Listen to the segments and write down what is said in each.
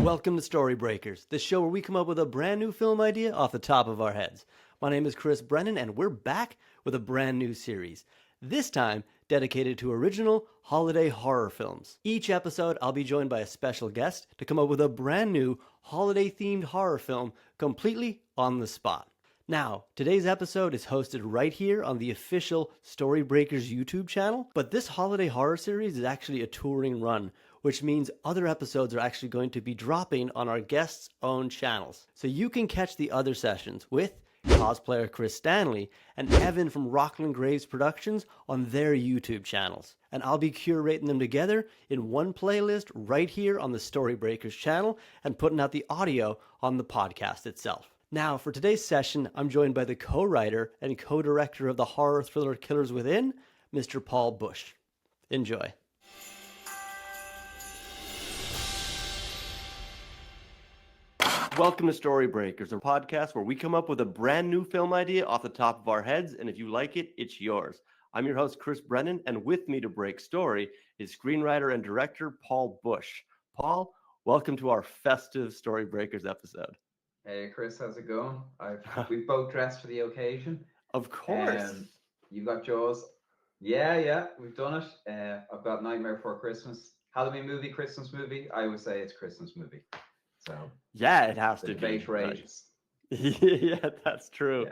Welcome to Storybreakers, the show where we come up with a brand new film idea off the top of our heads. My name is Chris Brennan, and we're back with a brand new series. This time, dedicated to original holiday horror films. Each episode, I'll be joined by a special guest to come up with a brand new holiday-themed horror film completely on the spot. Now, today's episode is hosted right here on the official Storybreakers YouTube channel, but this holiday horror series is actually a touring run, which means other episodes are actually going to be dropping on our guests' own channels. So you can catch the other sessions with cosplayer Chris Stanley and Evan from Rockland Graves Productions on their YouTube channels. And I'll be curating them together in one playlist right here on the Storybreakers channel and putting out the audio on the podcast itself. Now, for today's session, I'm joined by the co-writer and co-director of the horror thriller Killers Within, Mr. Paul Bushe. Enjoy. Welcome to Storybreakers, a podcast where we come up with a brand new film idea off the top of our heads, and if you like it, it's yours. I'm your host, Chris Brennan, and with me to break story is screenwriter and director Paul Bushe. Paul, welcome to our festive Storybreakers episode. Hey Chris, how's it going? We've both dressed for the occasion. Of course. You got Jaws. Yeah, we've done it. I've got Nightmare Before Christmas. Halloween movie, Christmas movie. I would say it's Christmas movie. So yeah, it has the to debate be. rages. Yeah, that's true.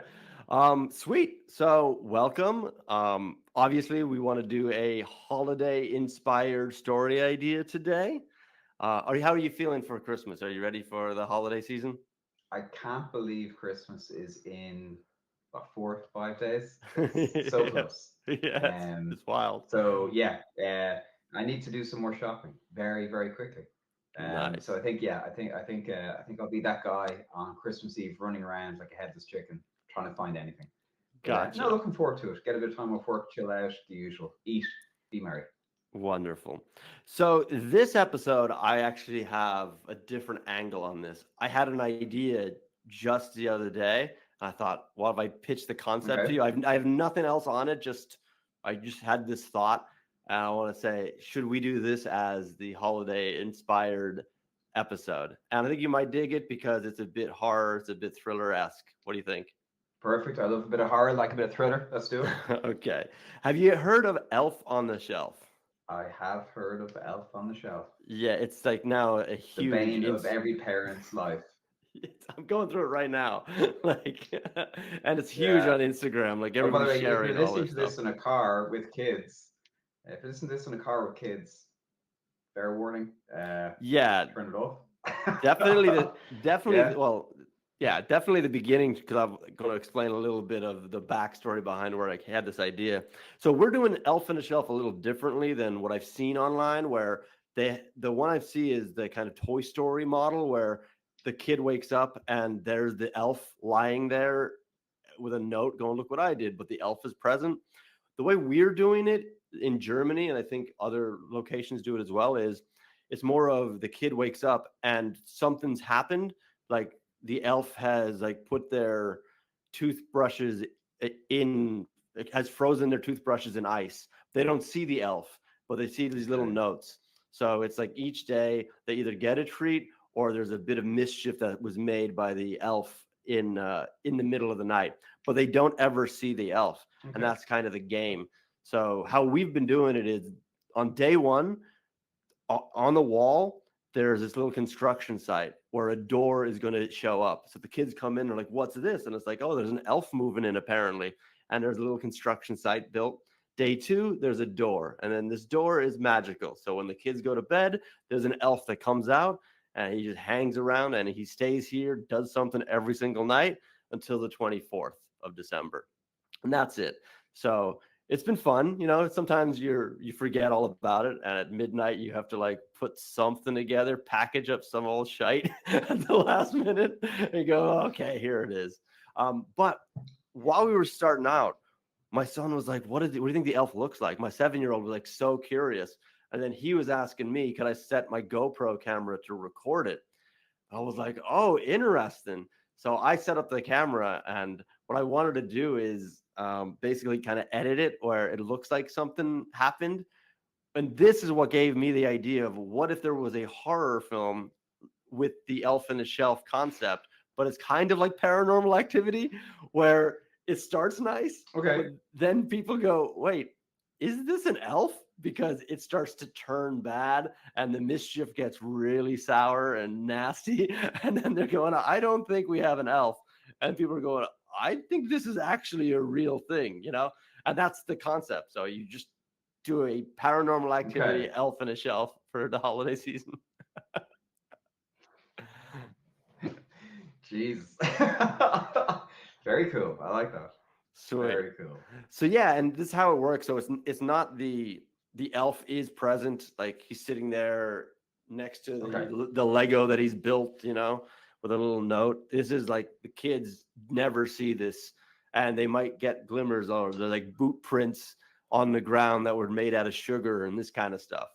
Yeah. Sweet. So welcome. Obviously, we want to do a holiday-inspired story idea today. How are you feeling for Christmas? Are you ready for the holiday season? I can't believe Christmas is in 4 to 5 days. It's so close. Yeah, it's wild. So yeah, I need to do some more shopping very, very quickly. Nice. So I think I'll be that guy on Christmas Eve running around like a headless chicken trying to find anything. Gotcha. No, looking forward to it. Get a bit of time off work, chill out, the usual. Eat, be merry. Wonderful. So this episode, I actually have a different angle on this. I had an idea just the other day. And I thought, what if I pitch the concept to you? I have nothing else on it. I just had this thought. And I want to say, should we do this as the holiday-inspired episode? And I think you might dig it because it's a bit horror. It's a bit thriller-esque. What do you think? Perfect. I love a bit of horror, like a bit of thriller. Let's do it. Okay. Have you heard of Elf on the Shelf? I have heard of Elf on the Shelf. Yeah, it's like now a huge... The bane of every parent's life. I'm going through it right now. And it's huge on Instagram. Like everybody's sharing all this stuff. If you're listening to this in a car with kids, fair warning. Yeah. Turn it off. Definitely. Yeah. Well, yeah, definitely the beginning, because I'm going to explain a little bit of the backstory behind where I had this idea. So we're doing Elf on the Shelf a little differently than what I've seen online, where the one I see is the kind of Toy Story model where the kid wakes up and there's the elf lying there with a note going, look what I did, but the elf is present. The way we're doing it in Germany, and I think other locations do it as well, is it's more of the kid wakes up and something's happened, like the elf has like put their toothbrushes has frozen their toothbrushes in ice. They don't see the elf, but they see these little notes. So it's like each day they either get a treat or there's a bit of mischief that was made by the elf in the middle of the night, but they don't ever see the elf. Okay. And that's kind of the game. So how we've been doing it is on day one, on the wall, there's this little construction site where a door is going to show up. So the kids come in, they're like, what's this? And it's like, oh, there's an elf moving in apparently. And there's a little construction site built. Day two, there's a door. And then this door is magical. So when the kids go to bed, there's an elf that comes out and he just hangs around and he stays here, does something every single night until the 24th of December. And that's it. So it's been fun. You know, sometimes you forget all about it. And at midnight, you have to like put something together, package up some old shite at the last minute and go, okay, here it is. But while we were starting out, my son was like, what do you think the elf looks like? My 7-year-old was like so curious. And then he was asking me, could I set my GoPro camera to record it? I was like, oh, interesting. So I set up the camera, and what I wanted to do is basically kind of edit it where it looks like something happened. And this is what gave me the idea of what if there was a horror film with the elf in a shelf concept, but it's kind of like Paranormal Activity, where it starts nice, Okay. but then people go, wait, is this an elf? Because it starts to turn bad and the mischief gets really sour and nasty. And then they're going, I don't think we have an elf. And people are going, I think this is actually a real thing, you know? And that's the concept. So you just do a Paranormal Activity Okay. elf in a shelf for the holiday season. Jesus. Very cool. I like that. Sweet. Very cool. So yeah, and this is how it works. So it's not the elf is present, like he's sitting there next to Okay. the Lego that he's built, you know, with a little note. This is like the kids never see this, and they might get glimmers or they're like boot prints on the ground that were made out of sugar and this kind of stuff,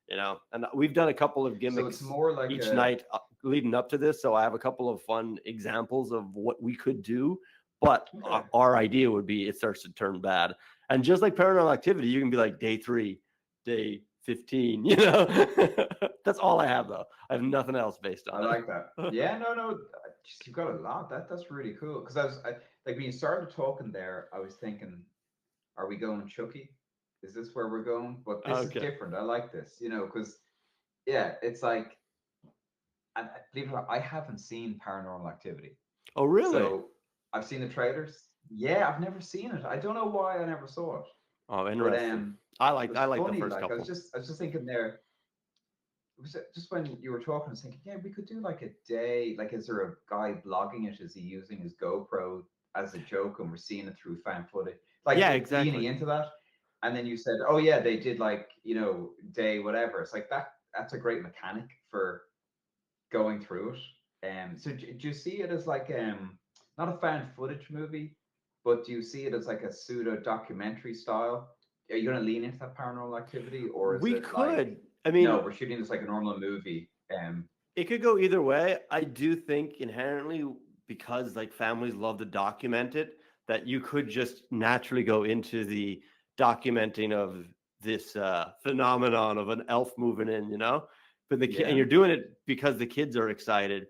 you know. And we've done a couple of So gimmicks it's more like each a night leading up to this. So I have a couple of fun examples of what we could do. But okay. our idea would be it starts to turn bad. And just like Paranormal Activity, you can be like day 3, day 15, you know. That's all I have though. I have nothing else based I on like that. it. Yeah, no. Just, you've got a lot. That's really cool. Because like when you started talking there, I was thinking, are we going Chucky? Is this where we're going? But this is Okay. different. I like this, because yeah, it's like, and believe it or not, I haven't seen Paranormal Activity. Oh, really? So I've seen the trailers. Yeah, I've never seen it. I don't know why I never saw it. Oh, But interesting. it was I like the funny. first Like couple. I was just thinking there. It was just when you were talking, I was thinking, yeah, we could do like a day. Like, is there a guy blogging it? Is he using his GoPro as a joke, and we're seeing it through fan footage? Like Yeah, leaning exactly. into that. And then you said, oh yeah, they did like day whatever. It's like that. That's a great mechanic for going through it. So do you see it as like not a fan footage movie, but do you see it as like a pseudo documentary style? Are you going to lean into that Paranormal Activity, or is We it like, could. I no, mean, we're shooting this like a normal movie? it could go either way. I do think inherently, because like families love to document it, that you could just naturally go into the documenting of this phenomenon of an elf moving in, you know. But and Yeah. you're doing it because the kids are excited.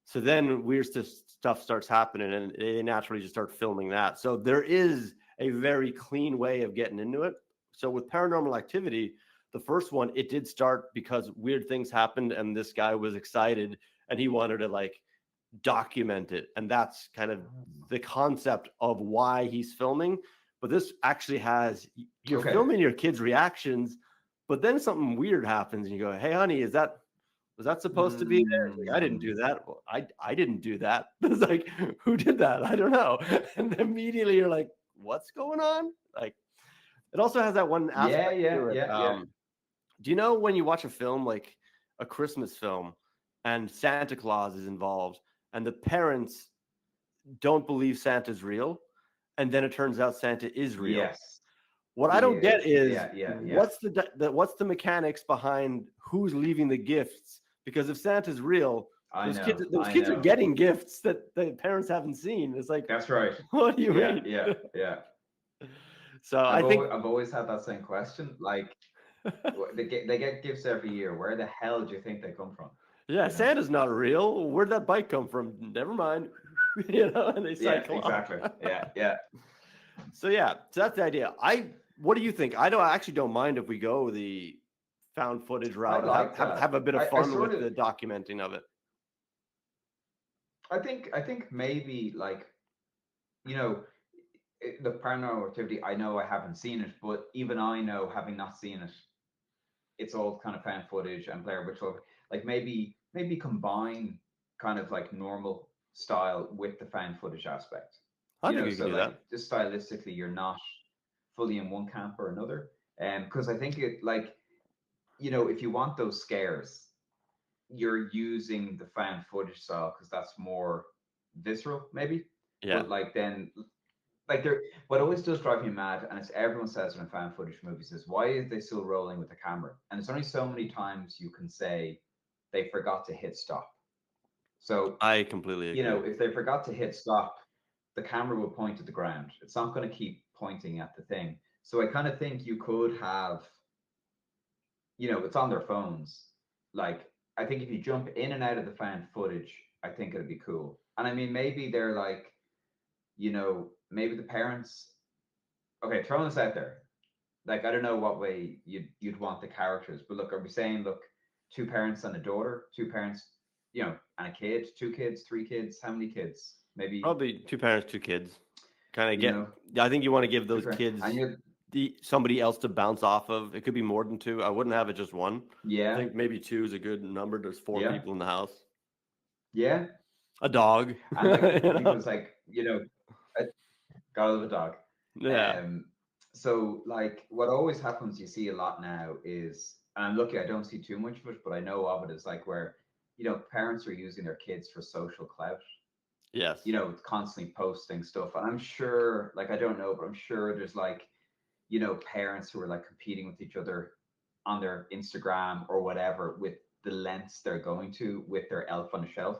So then weird stuff starts happening, and they naturally just start filming that. So there is a very clean way of getting into it. So with Paranormal Activity, the first one, it did start because weird things happened, and this guy was excited, and he wanted to like document it, and that's kind of the concept of why he's filming. But this actually has you're Okay. filming your kids' reactions, but then something weird happens, and you go, "Hey, honey, is that was that supposed to be there?" It's like, I didn't Mm, do that. Well, I didn't do that. It's like, who did that? I don't know. And immediately you're like, what's going on? Like, it also has that one yeah, aspect yeah, to it. yeah, yeah. Do you know when you watch a film like a Christmas film and Santa Claus is involved and the parents don't believe Santa's real, and then it turns out Santa is real? Yes, What I he don't get is. is Yeah, yeah, yeah. what's the mechanics behind who's leaving the gifts? Because if Santa's real, those I kids are know. getting gifts that the parents haven't seen. It's like, That's right. what do you Yeah, mean? yeah, yeah. So I think I've always had that same question. Like, they get gifts every year. Where the hell do you think they come from? yeah, You know? Santa's not real. Where'd that bike come from? Never mind. You know, and they Yeah, cycle off. exactly. Yeah, yeah. So yeah, so that's the idea. What do you think? I actually don't mind if we go the found footage I route, like that. have a bit of I fun sort with of the documenting of it. I think maybe like, you know, the Paranormal Activity. I know I haven't seen it, but even I know, having not seen it, it's all kind of fan footage and Blair Witch Project. Like maybe combine kind of like normal style with the fan footage aspect. I think you can So do like that. just stylistically, you're not fully in one camp or another. Because I think it like, if you want those scares, you're using the fan footage style because that's more visceral, maybe. Yeah. But like then, like there, what always does drive me mad, and it's everyone says it in fan footage movies, is why is they still rolling with the camera? And it's only so many times you can say they forgot to hit stop. So I completely agree. if they forgot to hit stop, the camera will point to the ground. It's not going to keep pointing at the thing. So I kind of think you could have, it's on their phones, like, I think if you jump in and out of the found footage, I think it'd be cool. And I mean, maybe they're like, maybe the parents. Okay, throwing this out there. Like, I don't know what way you'd want the characters, but look, are we saying, look, two parents and a daughter, two parents, and a kid, two kids, three kids, how many kids? Maybe, Probably two parents, two kids. Kind of you know, I think you want to give two those parents, kids and you're, somebody else to bounce off of. It could be more than two. I wouldn't have it just one. I yeah, think maybe two is a good number. There's four yeah, people in the house. yeah, A dog. and like You know? because like I gotta love a dog. Yeah. Um, so like what always happens, you see a lot now is, and I'm lucky I don't see too much of it, but I know of it, is like where parents are using their kids for social clout. Yes. Constantly posting stuff, and I'm sure, like I don't know, but I'm sure there's like parents who are like competing with each other on their Instagram or whatever with the lengths they're going to with their elf on the shelf.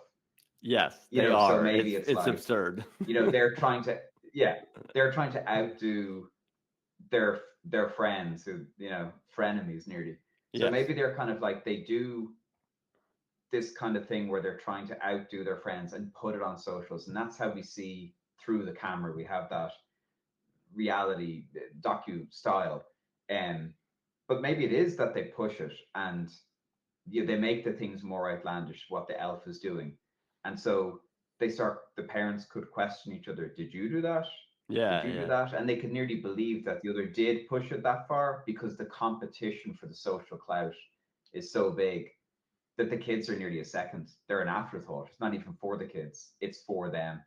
Yes, they So are. maybe it's It's like, absurd. they're trying to, yeah, they're trying to outdo their friends who, frenemies nearly. So Yes. maybe they're kind of like, they do this kind of thing where they're trying to outdo their friends and put it on socials, and that's how we see through the camera. We have that reality docu style, um, but maybe it is that they push it and they make the things more outlandish, what the elf is doing, and so the parents could question each other. Did you do that? Did Yeah, you do yeah. that? And they could nearly believe that the other did push it that far, because the competition for the social clout is so big that the kids are nearly a second. They're an afterthought. It's not even for the kids, it's for them.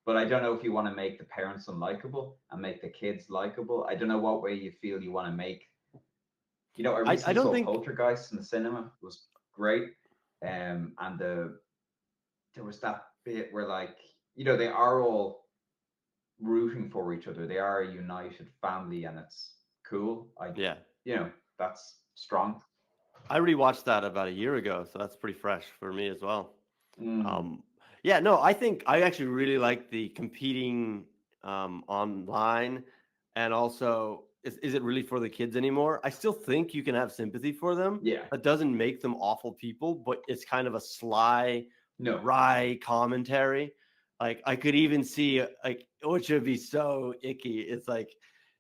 But I don't know if you want to make the parents unlikable and make the kids likable. I don't know what way you feel you want to make. I I recently don't saw think Poltergeist in the cinema. It was great. And there was that bit where, like, they are all rooting for each other. They are a united family, and it's cool. yeah. That's strong. I rewatched that about a year ago, so that's pretty fresh for me as well. Mm, Um, yeah, no, I think I actually really like the competing online, and also is it really for the kids anymore? I still think you can have sympathy for them. yeah. That doesn't make them awful people, but it's kind of a sly, No. wry commentary. Like I could even see like, which would be so icky. It's like,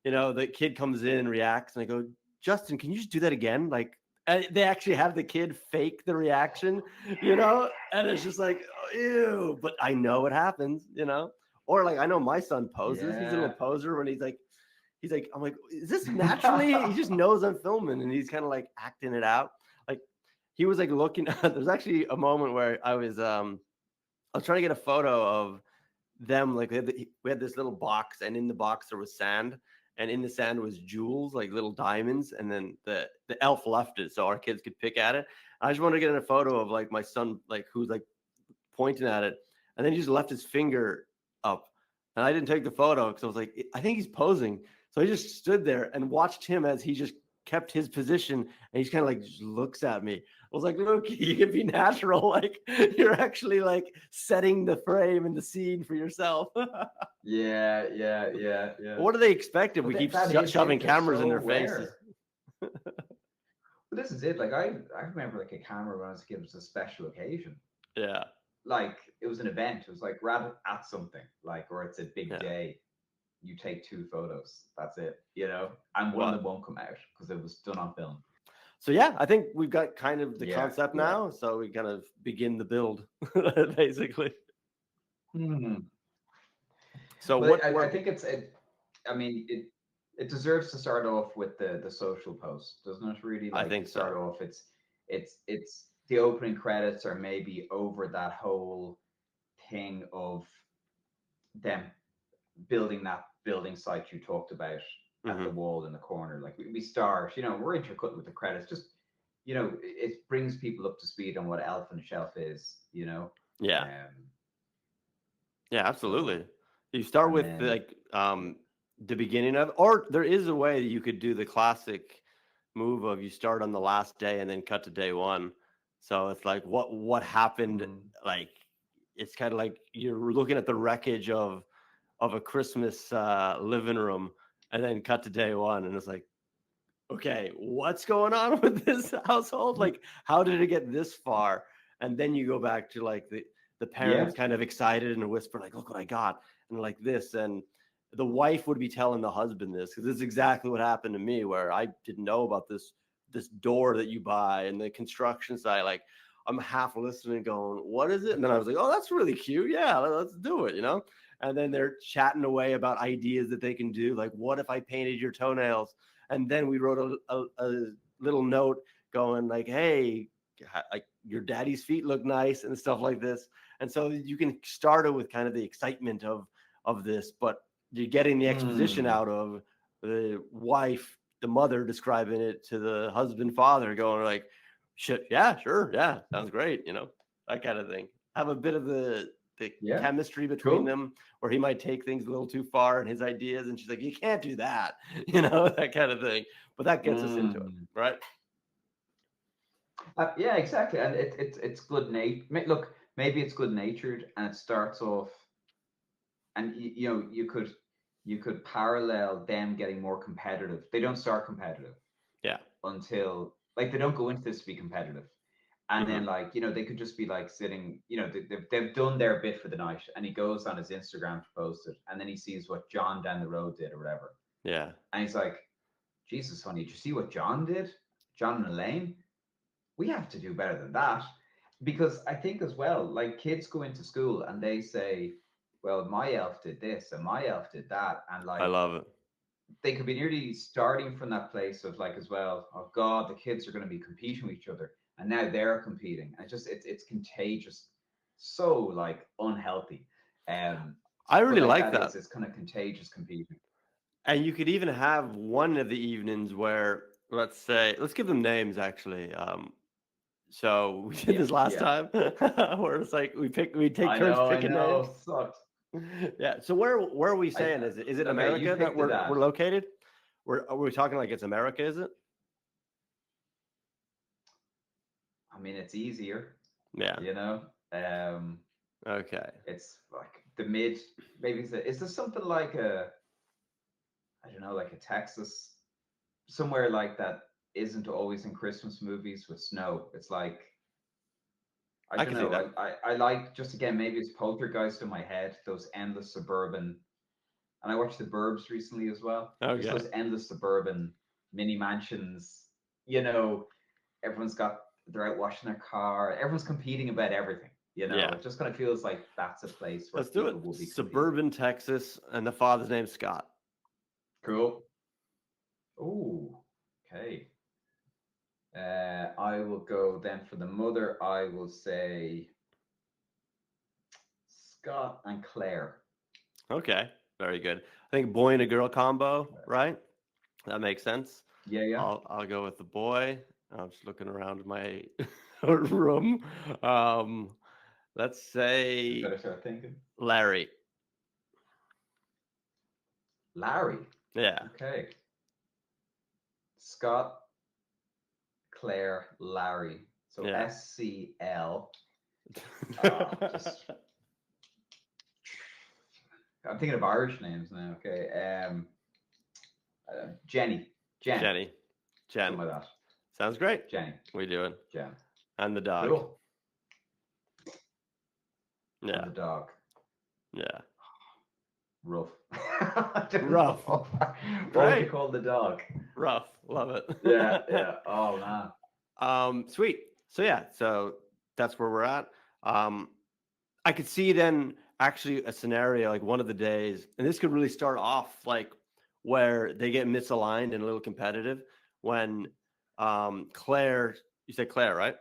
the kid comes in and reacts, and I go, Justin, can you just do that again? Like, and they actually have the kid fake the reaction, and it's just like, oh, ew. But I know it happens. Or like I know my son poses. He's a little Yeah. poser when he's like, I'm like, is this naturally? He just knows I'm filming, and he's kind of like acting it out. Like he was like looking. There's actually a moment where I was trying to get a photo of them. Like we had this little box, and in the box there was sand, and in the sand was jewels, like little diamonds, and then the elf left it so our kids could pick at it. I just wanted to get in a photo of like my son, like who's like pointing at it, and then he just left his finger up, and I didn't take the photo because I was like, I think he's posing. So I just stood there and watched him as he just kept his position, and he's kind of like just looks at me. I was like, look, you can be natural. Like you're actually like setting the frame and the scene for yourself. Yeah, yeah, yeah, yeah. What do they expect if But we keep that is it. shoving They're cameras in so their faces? aware. But this is it. Like, I remember like a camera when I was a kid. It was a special occasion. Yeah, Like, it was an event. It was like rather at something, like, or it's a big yeah. day. You take 2 photos. That's it. And one of Well, them won't come out because it was done on film. so yeah, I think we've got kind of the Yeah, concept yeah. now. So we kind of begin the build, basically. Hmm. So Well, what? I think I mean, it deserves to start off with the social post, doesn't it? Really, I like think to start so. off, it's the opening credits are maybe over that whole thing of them building that building site you talked about at the Hmm. wall in the corner. Like we start, we're intercut with the credits. Just it brings people up to speed on what Elf on the Shelf is. Yeah, Um. yeah, So absolutely. You start and with then like the beginning of, or there is a way that you could do the classic move of you start on the last day and then cut to day one. So it's like what happened. mm, Like it's kind of like you're looking at the wreckage of a Christmas living room, and then cut to day one, and it's like, okay, what's going on with this household? Like, how did it get this far? And then you go back to like the Yeah. parents kind of excited and whisper, like, look what I got, and like this. And the wife would be telling the husband this, because this is exactly what happened to me, where I didn't know about this door that you buy and the construction site. Like, I'm half listening, going, what is it? And then I was like, oh, that's really cute. Yeah, let's do it, you know? And then they're chatting away about ideas that they can do. Like, what if I painted your toenails? And then we wrote a little note going like, hey, like your daddy's feet look nice and stuff like this. And so you can start it with kind of the excitement of this, but you're getting the exposition out of the wife, the mother describing it to the husband, father, going like, shit, yeah, sure, yeah, sounds great, you know, that kind of thing. Have a bit of the Yeah. chemistry between Cool. them, where he might take things a little too far in his ideas, and she's like, you can't do that, you know, that kind of thing. But that gets us into it, right? Yeah, exactly. And it's good look, maybe it's good natured, and it starts off, and you know, you could parallel them getting more competitive. They don't start competitive Yeah. until, like, they don't go into this to be competitive. And Mm-hmm. then, like, you know, they could just be like sitting, you know, they've done their bit for the night, and he goes on his Instagram to post it, and then he sees what John down the road did or whatever. Yeah. And he's like, Jesus, honey, did you see what John did? John and Elaine? We have to do better than that. Because I think as well, like, kids go into school and they say, well, my elf did this and my elf did that. And I like, love it. they could be nearly starting from that place of like, as well, oh God, the kids are going to be competing with each other. And now they're competing. And it's contagious. So like unhealthy. I But really like like that that. is, it's kind of contagious competing. And you could even have one of the evenings where, let's give them names actually. So we did Yeah, this last yeah. time where it's like we take turns I picking names. know. Sucked. Yeah. So where are we I, saying? Is it okay, you America that picked the we're dad. located? Are we talking like it's America, is it? I mean, it's easier, Yeah. you know. Okay. It's like the mid. Maybe is there something like I don't know, like a Texas, somewhere like that isn't always in Christmas movies with snow. It's like, I I don't can see know. that. I like, just again, maybe it's Poltergeist in my head. Those endless suburban, and I watched The Burbs recently as well. Just Okay. those endless suburban mini mansions. You know, everyone's got, they're out washing their car. Everyone's competing about everything. You know, Yeah. it just kind of feels like that's a place where Let's do it. people will be competing. Suburban Texas, and the father's name's Scott. Cool. Oh, okay. I will go then for the mother. I will say Scott and Claire. Okay. Very good. I think boy and a girl combo, right? That makes sense. Yeah, yeah. I'll go with the boy. I'm just looking around my room. Um, let's I say better start thinking. Larry. Larry. Yeah. Okay. Scott, Claire, Larry. So Yeah. SCL. Just I'm thinking of Irish names now. Okay. Jenny. Jen. Jenny. Jen. Something like that. Sounds great. Jenny. We doing. Jen. And the dog. Cool. Yeah. And the dog. Yeah. Rough. Rough. What would you Right. call the dog? Rough. Love it. Yeah, yeah. Oh man. Sweet. So yeah, so that's where we're at. I could see then actually a scenario like one of the days, and this could really start off like where they get misaligned and a little competitive when Claire, you said Claire, right?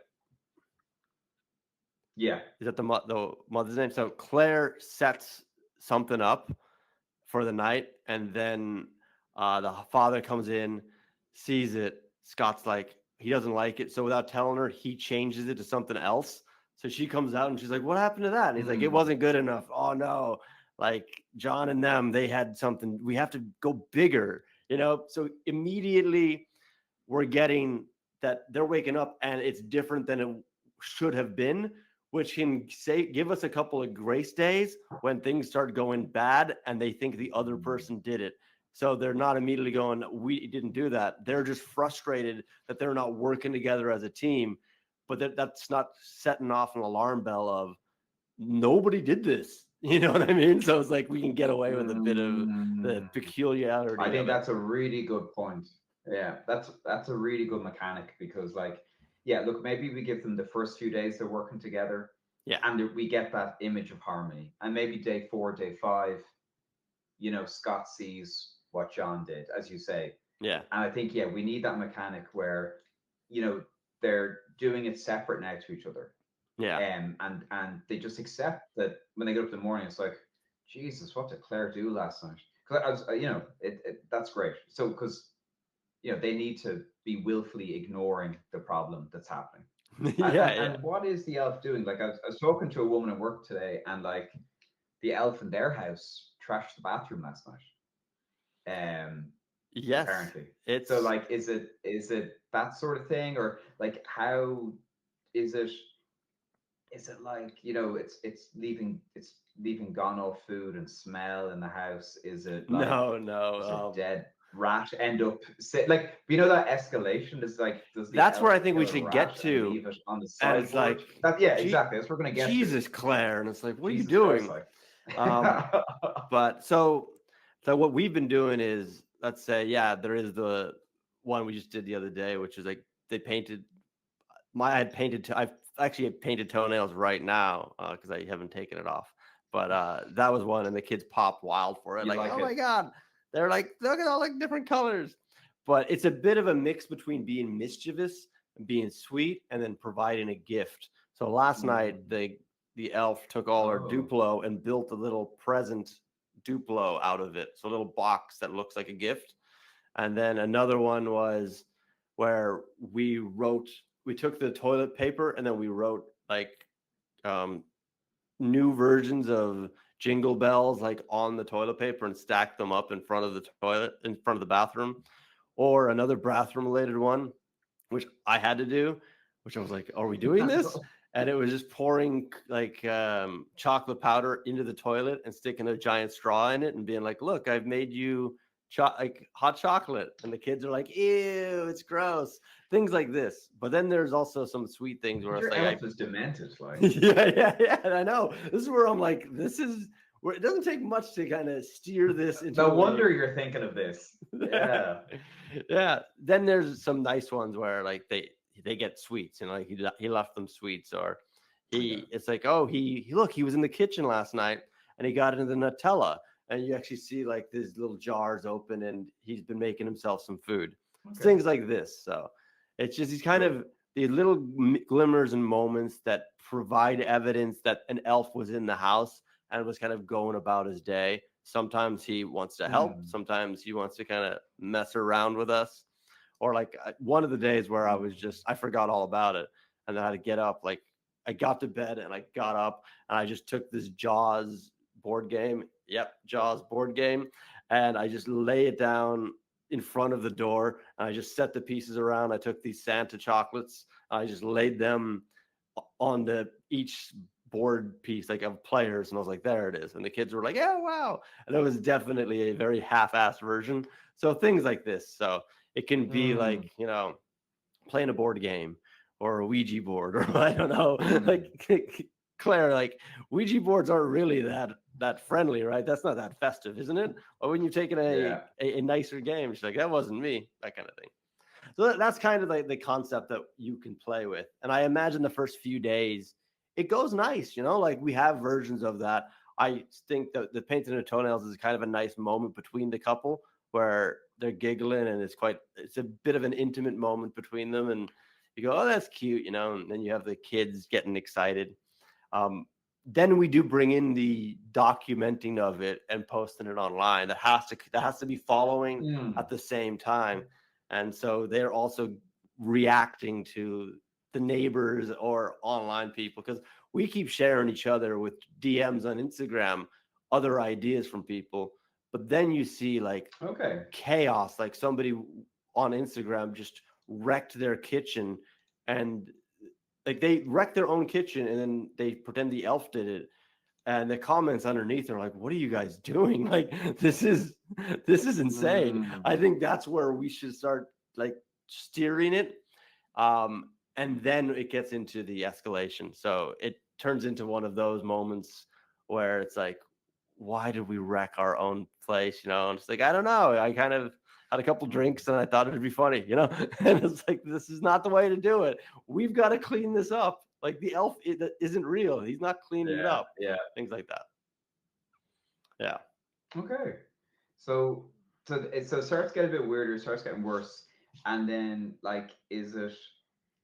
Yeah. Is that the mother's name? So Claire sets something up for the night, and then the father comes in, sees it. Scott's like, he doesn't like it, so without telling her, he changes it to something else. So she comes out and she's like, "What happened to that?" And he's like, "It wasn't good enough." Oh no! Like John and them, they had something. We have to go bigger, you know. So immediately, we're getting that they're waking up, and it's different than it should have been, which can give us a couple of grace days when things start going bad and they think the other person did it. So they're not immediately going, we didn't do that. They're just frustrated that they're not working together as a team. But that's not setting off an alarm bell of nobody did this. You know what I mean? So it's like we can get away with a bit of the Mm, I peculiarity think of it. that's a really good point. Yeah, that's a really good mechanic because like, yeah, look, maybe we give them the first few days they're working together, Yeah. and we get that image of harmony, and maybe day 4, day 5, Scott sees what John did, as you say, Yeah. and I think, yeah, we need that mechanic where, you know, they're doing it separate now to each other, Yeah. and they just accept that when they get up in the morning, it's like, Jesus, what did Claire do last night? Because I was, that's great. So because they need to be willfully ignoring the problem that's happening. And, Yeah. and Yeah. and what is the elf doing? Like I was talking to a woman at work today, and like the elf in their house trashed the bathroom last night. Yes. Apparently. So It's like, is it that sort of thing, or like how is it? Is it like it's leaving gone off food and smell in the house? Is it like, no, is a no. dead rat end up like, that escalation is like, does the That's where elf I think we kill a should rat get and to. leave it on the And it's sideboard? like, That, yeah, gee, exactly, that's what we're gonna get to. Jesus, Claire. And it's like, what are you Jesus Christ, doing? like. Um, but so what we've been doing is, let's say, yeah, there is the one we just did the other day, which is like they painted I had painted, I've actually painted toenails right now because I haven't taken it off. But that was one, and the kids popped wild for it. You Like, like oh my it? God. They're like, look at all like different colors. But it's a bit of a mix between being mischievous and being sweet and then providing a gift. So last night, Mm. the elf took all our Oh. Duplo and built a little present Duplo out of it. So a little box that looks like a gift. And then another one was where we took the toilet paper and then we wrote like um, new versions of jingle bells like on the toilet paper and stacked them up in front of the toilet, in front of the bathroom. Or another bathroom related one, which I had to do, which I was like, are we doing this? And it was just pouring like chocolate powder into the toilet and sticking a giant straw in it and being like, look, I've made you like hot chocolate. And the kids are like, ew, it's gross. Things like this. But then there's also some sweet things where it's Your like, elf is demented, like. yeah. I know. This is where I'm like, this is where it doesn't take much to kind of steer this No into a wonder you're thinking of this. Yeah. yeah. Then there's some nice ones where like they get sweets and like he left them sweets, or Okay. it's like, oh, he look, he was in the kitchen last night and he got into the Nutella, and you actually see like these little jars open and he's been making himself some food. Okay. Things like this. So it's just these kind Good. of the little glimmers and moments that provide evidence that an elf was in the house and was kind of going about his day. Sometimes he wants to help. Mm. Sometimes he wants to kind of mess around with us. Or like one of the days where I forgot all about it. And then I had to get up. Like I got to bed and I got up and I just took this Jaws board game. Yep, Jaws board game. And I just lay it down in front of the door and I just set the pieces around. I took these Santa chocolates. I just laid them on each board piece like of players, and I was like, there it is. And the kids were like, yeah, wow. And it was definitely a very half-assed version. So things like this. So it can be Mm. like, playing a board game or a Ouija board, or I don't know. Mm. Like Claire, like Ouija boards aren't really that friendly, right? That's not that festive, isn't it? Or when you're taking Yeah. a nicer game, she's like, that wasn't me, that kind of thing. So that's kind of like the concept that you can play with. And I imagine the first few days, it goes nice, like we have versions of that. I think that the painting of toenails is kind of a nice moment between the couple where they're giggling and it's a bit of an intimate moment between them. And you go, oh, that's cute, and then you have the kids getting excited. Then we do bring in the documenting of it and posting it online. That has to be following Mm. at the same time. And so they're also reacting to the neighbors or online people, because we keep sharing each other with DMs on Instagram, other ideas from people. But then you see like Okay. chaos, like somebody on Instagram just wrecked their kitchen, and like they wrecked their own kitchen and then they pretend the elf did it. and the comments underneath are like, what are you guys doing? Like, this is insane. Mm, I think that's where we should start, like, steering it. And then it gets into the escalation, so it turns into one of those moments where it's like, why did we wreck our own place, and it's like, I don't know, I kind of had a couple drinks and I thought it'd be funny, and it's like, this is not the way to do it. We've got to clean this up. Like, the elf isn't real, he's not cleaning it yeah, up, yeah. things like that. Yeah. Okay. So so it starts getting a bit weirder, starts getting worse, and then like, is it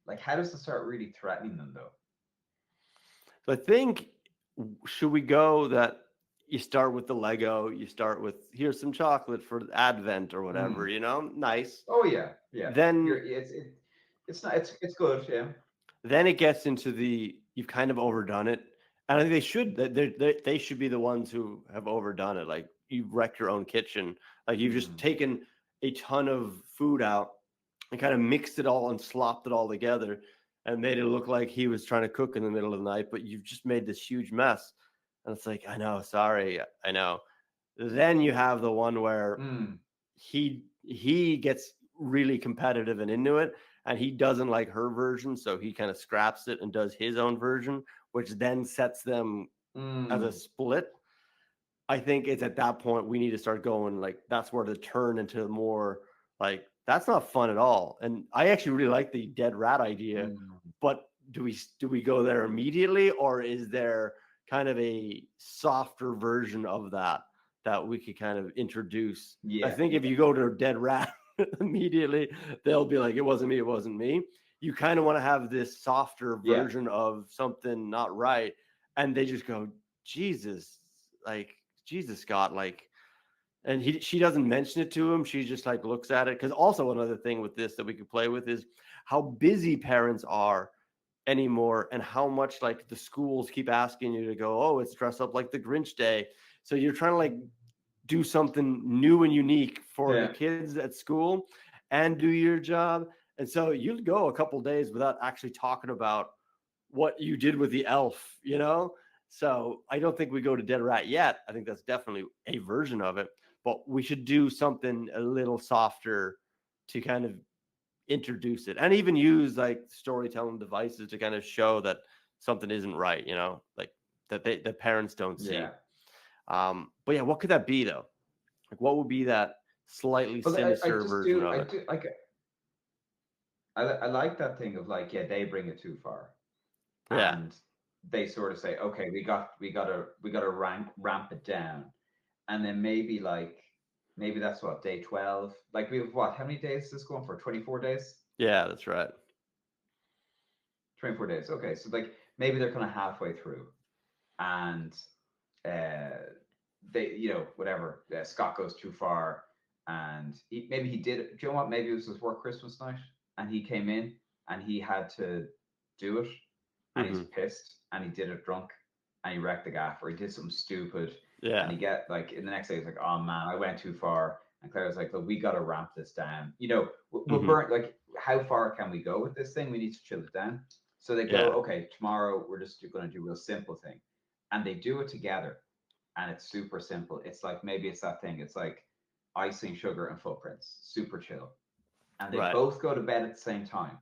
like, how does it start really threatening them though? So I think, should we go that you start with the Lego, you start with, here's some chocolate for Advent or whatever, Mm. nice. Oh yeah, yeah. Then It's not it's good, yeah. then it gets into the, you've kind of overdone it. And I think they should be the ones who have overdone it. Like, you've wrecked your own kitchen. Like, you've just Mm. taken a ton of food out and kind of mixed it all and slopped it all together and made it look like he was trying to cook in the middle of the night, but you've just made this huge mess. And it's like, I know, sorry, I know. Then you have the one where Mm. he gets really competitive and into it, and he doesn't like her version, so he kind of scraps it and does his own version, which then sets them as a Mm. split. I think it's at that point we need to start going, like, that's where to turn into more, like, that's not fun at all. And I actually really like the dead rat idea, Mm. but do we go there immediately, or is there kind of a softer version of that we could kind of introduce? I Yeah, think if yeah, you go to dead rat immediately, they'll be like, it wasn't me. You kind of want to have this softer yeah, version of something not right, and they just go, Jesus, like, Jesus, Scott, like, and she doesn't mention it to him. She just, like, looks at it. Because also another thing with this that we could play with is how busy parents are anymore, and how much, like, the schools keep asking you to go, oh, it's dress up like the Grinch day. So you're trying to, like, do something new and unique for the yeah. kids at school and do your job. And so you'd go a couple days without actually talking about what you did with the elf. So I don't think we go to dead rat yet. I think that's definitely a version of it, but we should do something a little softer to kind of introduce it, and even use, like, storytelling devices to kind of show that something isn't right, like, that the parents don't see. Yeah. But yeah, what could that be though? Like, what would be that slightly But I sinister just version do of I it? do like I like that thing of like, yeah, they bring it too far, Yeah. and they sort of say, okay, we gotta ramp it down, and then maybe that's what, day 12. Like, we have what? How many days is this going for? 24 days. Yeah, that's right. 24 days. Okay, so like maybe they're kind of halfway through, and uh, they, whatever. Scott goes too far, and maybe he did. Do you know what? Maybe it was his work Christmas night, and he came in and he had to do it, and he's Hmm. pissed, and he did it drunk, and he wrecked the gaff, or he did something stupid, and Yeah. he get like in the next day he's like, oh man, I went too far. And Claire was like, look, we got to ramp this down. We're Hmm. burnt. Like, how far can we go with this thing? We need to chill it down. So they go, Yeah. okay, tomorrow we're just going to do a real simple thing, and they do it together, and it's super simple. It's like, maybe it's that thing. It's like icing, sugar, and footprints. Super chill, and they Right. both go to bed at the same time.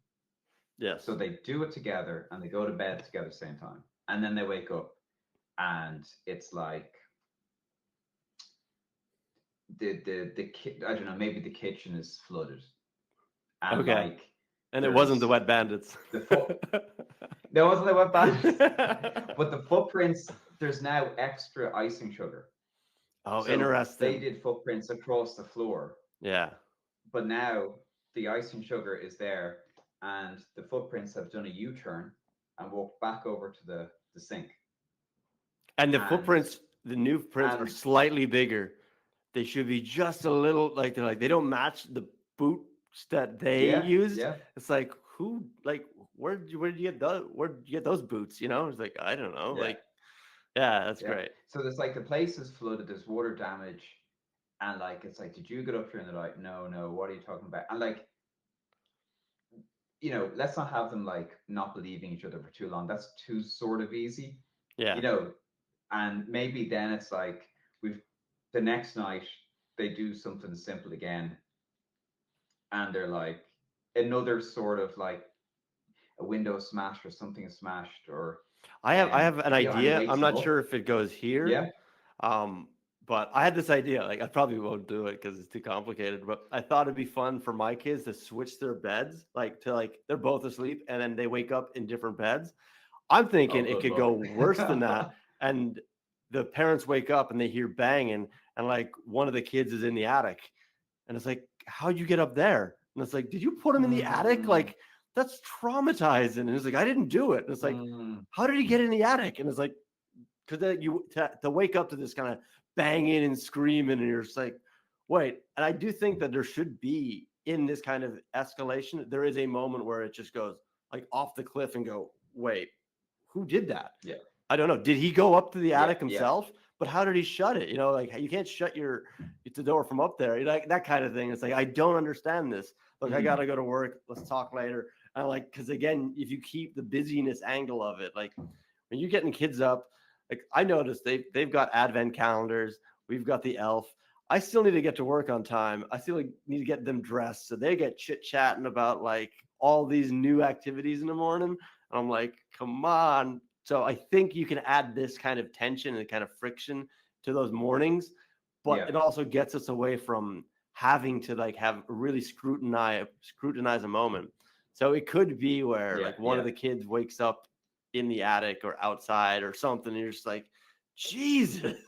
So Yes. they do it together, and they go to bed together at the same time, and then they wake up, and it's like I don't know. Maybe the kitchen is flooded, and Okay. like And it wasn't the there's wet bandits. the foot. There wasn't the wet bandits, but the footprints. There's now extra icing sugar. Oh, So they interesting. did footprints across the floor, Yeah. but now the icing sugar is there, and the footprints have done a U-turn and walked back over to the sink. And And the new prints are and slightly bigger. They should be just a little, like, they don't match the boots that they yeah, used. yeah, It's like, who, like, where did you get those boots? It's like, I don't know. yeah, Like, yeah, that's yeah. great. So there's like, the place is flooded, there's water damage, and like, it's like, did you get up here? And they're like, no, no, what are you talking about? And like, let's not have them like not believing each other for too long. That's too sort of easy, Yeah. you know. and maybe then it's like the next night they do something simple again, and they're like another sort of like a window smashed or something is smashed, or I have an and it idea. wakes I'm them not up. sure if it goes here. Yeah. But I had this idea. Like I probably won't do it because it's too complicated. But I thought it'd be fun for my kids to switch their beds, like to like they're both asleep and then they wake up in different beds. I'm Oh, thinking it good could go lord. worse than that. And the parents wake up and they hear banging, and like one of the kids is in the attic. And it's like, how'd you get up there? And it's like, did you put him in the attic? Mm, Like, that's traumatizing. And it's like, I didn't do it. And it's like, mm, how did he get in the attic? And it's like, because to wake up to this kind of banging and screaming, and you're just like, wait. And I do think that there should be in this kind of escalation, there is a moment where it just goes like off the cliff and go, wait, who did that? yeah, I don't know. Did he go up to the yeah, attic yeah. himself? But how did he shut it? You know, like you can't shut the door from up there. You know, like that kind of thing. It's like I don't understand this. Look, I Mm, gotta go to work. Let's talk later. I like because again, if you keep the busyness angle of it, like when you're getting kids up, like I noticed they've got advent calendars. We've got the elf. I still need to get to work on time. I still need to get them dressed so they get chit chatting about like all these new activities in the morning. And I'm like, come on. So I think you can add this kind of tension and kind of friction to those mornings, but yeah, it also gets us away from having to like have really scrutinize a moment. So it could be where yeah, like one of yeah. the kids wakes up in the attic or outside or something, and you're just like, Jesus,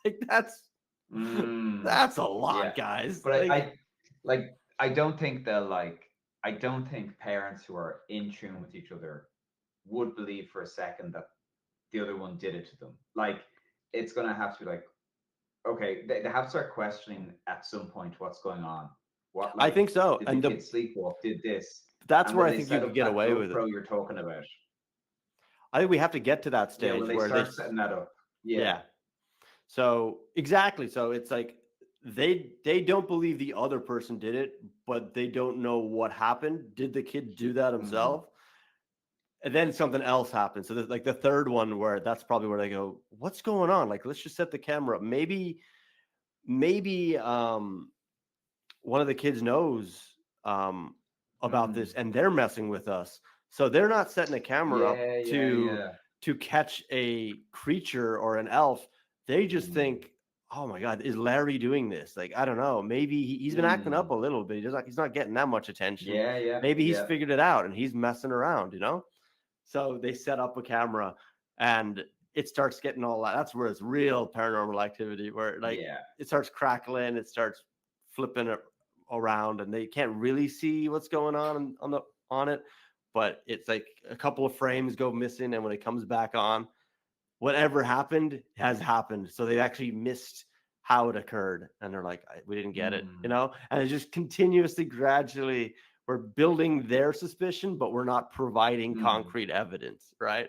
like Mm, that's a yeah. lot, guys. But Like, like I don't think they'll like I don't think parents who are in tune with each other would believe for a second that the other one did it to them. Like it's gonna have to be like, okay, they have to start questioning at some point what's going on. What I like think so. did the And kid sleepwalk? Did this? that's And where when I they think you set could up get that away with it. GoPro you're talking about, I think we have to get to that yeah, when stage they where they, start setting that up, yeah. yeah. So exactly. So it's like they don't believe the other person did it, but they don't know what happened. Did the kid do that Mm, himself? And then something else happens. So like the third one where that's probably where they go, what's going on? Like, let's just set the camera up. Maybe one of the kids knows um about mm, this and they're messing with us. So they're not setting a camera up yeah, yeah, to yeah. catch a creature or an elf. They just Mm, think, oh my God, is Larry doing this? Like, I don't know. Maybe he's been acting up mm, a little bit. He's not getting that much attention. yeah, yeah, Maybe he's yeah. figured it out and he's messing around, you know? So they set up a camera and it starts getting all that. That's where it's real paranormal activity, where like Yeah. it starts crackling, it starts flipping it around, and they can't really see what's going on it. But it's like a couple of frames go missing, and when it comes back on, whatever happened has happened. So they actually missed how it occurred, and they're like, "We didn't get it," you Mm, know. And it's just continuously, gradually, we're building their suspicion, but we're not providing mm. concrete evidence, right?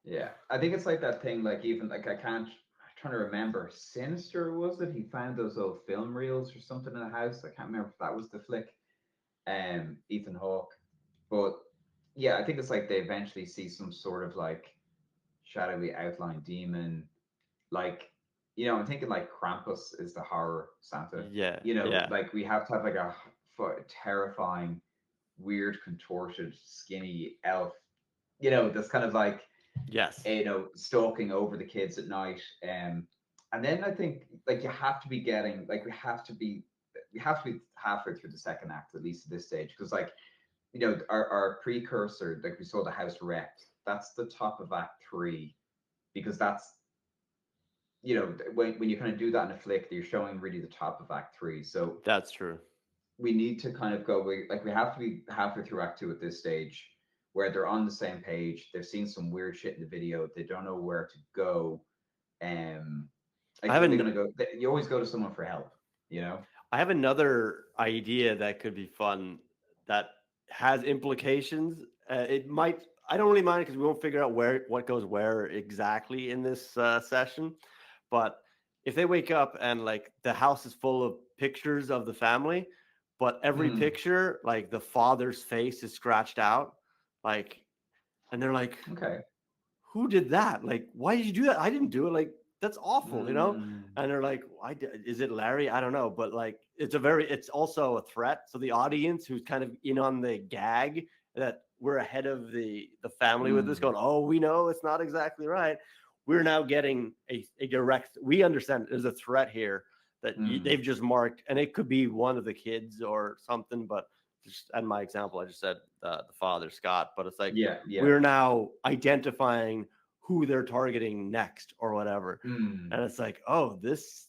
Yeah. I think it's like that thing, like even like I'm trying to remember. Sinister was it? He found those old film reels or something in the house. I can't remember if that was the flick. Ethan Hawke. But yeah, I think it's like they eventually see some sort of like shadowy outline demon. Like, I'm thinking like Krampus is the horror Santa. Yeah, yeah, Like we have to have like a terrifying, weird, contorted, skinny elf. That's kind of like yes. stalking over the kids at night. And then I think like you have to be getting like we have to be halfway through the second act at least at this stage because like our precursor, like we saw the house wrecked. That's the top of Act 3 because that's when you kind of do that in a flick, you're showing really the top of Act 3. So That's true. we need to kind of go. We have to be halfway through Act 2 at this stage, where they're on the same page. They've seen some weird shit in the video. They don't know where to go. I Like have who are they an gonna go? You always go to someone for help. You know. I have another idea that could be fun that has implications. It might. I don't really mind because we won't figure out what goes where exactly in this session. But if they wake up and like the house is full of pictures of the family, but every Hmm. picture, like the father's face is scratched out, like, and they're like, Okay. who did that? Like, why did you do that? I didn't do it. Like, that's awful, you know? Mm, And they're like, is it Larry? I don't know. But like, it's also a threat. So the audience who's kind of in on the gag that we're ahead of the family with this mm, going, oh, we know it's not exactly right. We're now getting a direct, we understand there's a threat here that mm. they've just marked, and it could be one of the kids or something, but just and my example, I just said the father, Scott, but it's like, Yeah, yeah. we're now identifying who they're targeting next or whatever. Mm. And it's like, oh, this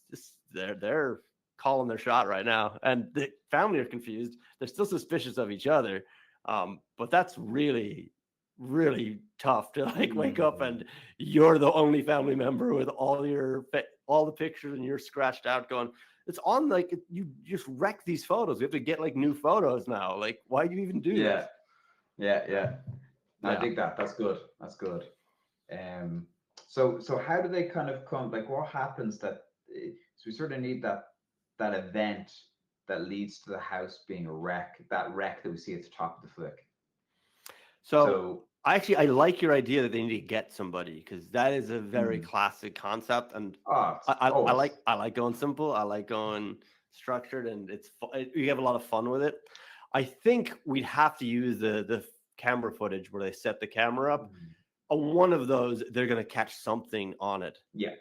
they're calling their shot right now. And the family are confused. They're still suspicious of each other. But that's really, really tough to like wake up Mm. and you're the only family member with all the pictures and you're scratched out going, it's on, like, you just wreck these photos. We have to get like new photos now. Like, why do you even do Yeah, this? yeah. No, I Yeah. dig that. That's good. That's good. So how do they kind of come? Like, what happens that? So we sort of need that event that leads to the house being a wreck. That wreck that we see at the top of the flick. So So, I like your idea that they need to get somebody, because that is a very mm, classic concept, and it's always. I like going simple. I like going structured, and you have a lot of fun with it. I think we'd have to use the camera footage where they set the camera up. Mm, On one of those, they're gonna catch something on it, yeah.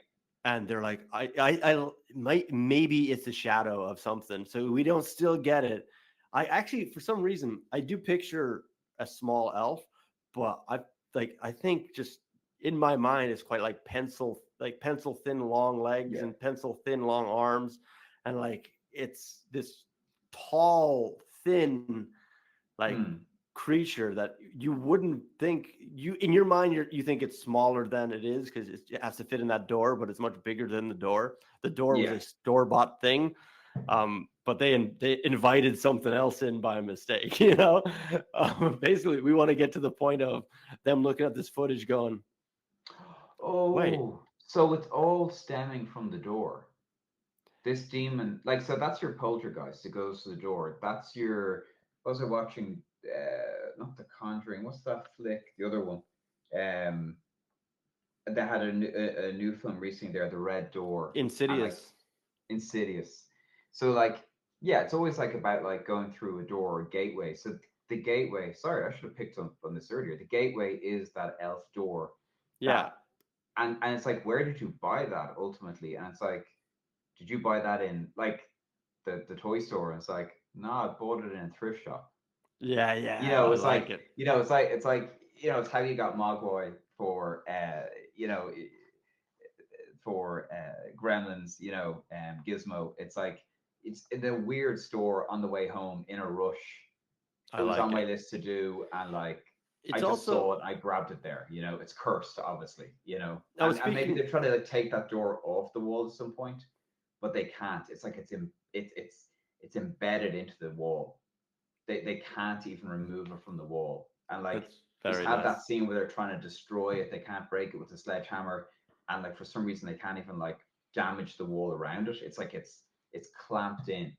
and they're like, I might, maybe it's a shadow of something, so we don't still get it. I actually, for some reason, I do picture a small elf, but I think just in my mind it's quite like pencil thin long legs Yeah. and pencil thin long arms, and like it's this tall thin, like, Mm, creature that you wouldn't think, you in your mind, you think it's smaller than it is because it has to fit in that door, but it's much bigger than the door. The door was yeah. a store-bought thing, but they invited something else in by mistake, you know. Basically, we want to get to the point of them looking at this footage going, wait, Oh, so it's all stemming from the door. This demon, like, so that's your poltergeist. It goes to the door. That's your. I was watching, not The Conjuring. What's that flick? The other one. Um, they had a new film recently there, The Red Door, and like Insidious. Insidious. So like, yeah, it's always like about like going through a door or a gateway. So the gateway. Sorry, I should have picked up on this earlier. The gateway is that elf door. Yeah, That and it's like, where did you buy that ultimately? And it's like, did you buy that in like the toy store? And it's like, no, I bought it in a thrift shop. You yeah, know, I it's like like, it. it's how you got Mogwai for you know for Gremlins, Gizmo. It's like it's in a weird store on the way home in a rush. I It was on like my it. list to do, and like I It's just also, saw it, I grabbed it there. It's cursed, obviously. I was And maybe speaking. they're trying to like take that door off the wall at some point, but they can't. It's like it's embedded into the wall. They can't even remove it from the wall. And like That's just very have nice. that scene where they're trying to destroy it. They can't break it with a sledgehammer, and like for some reason they can't even like damage the wall around it. It's like it's clamped in.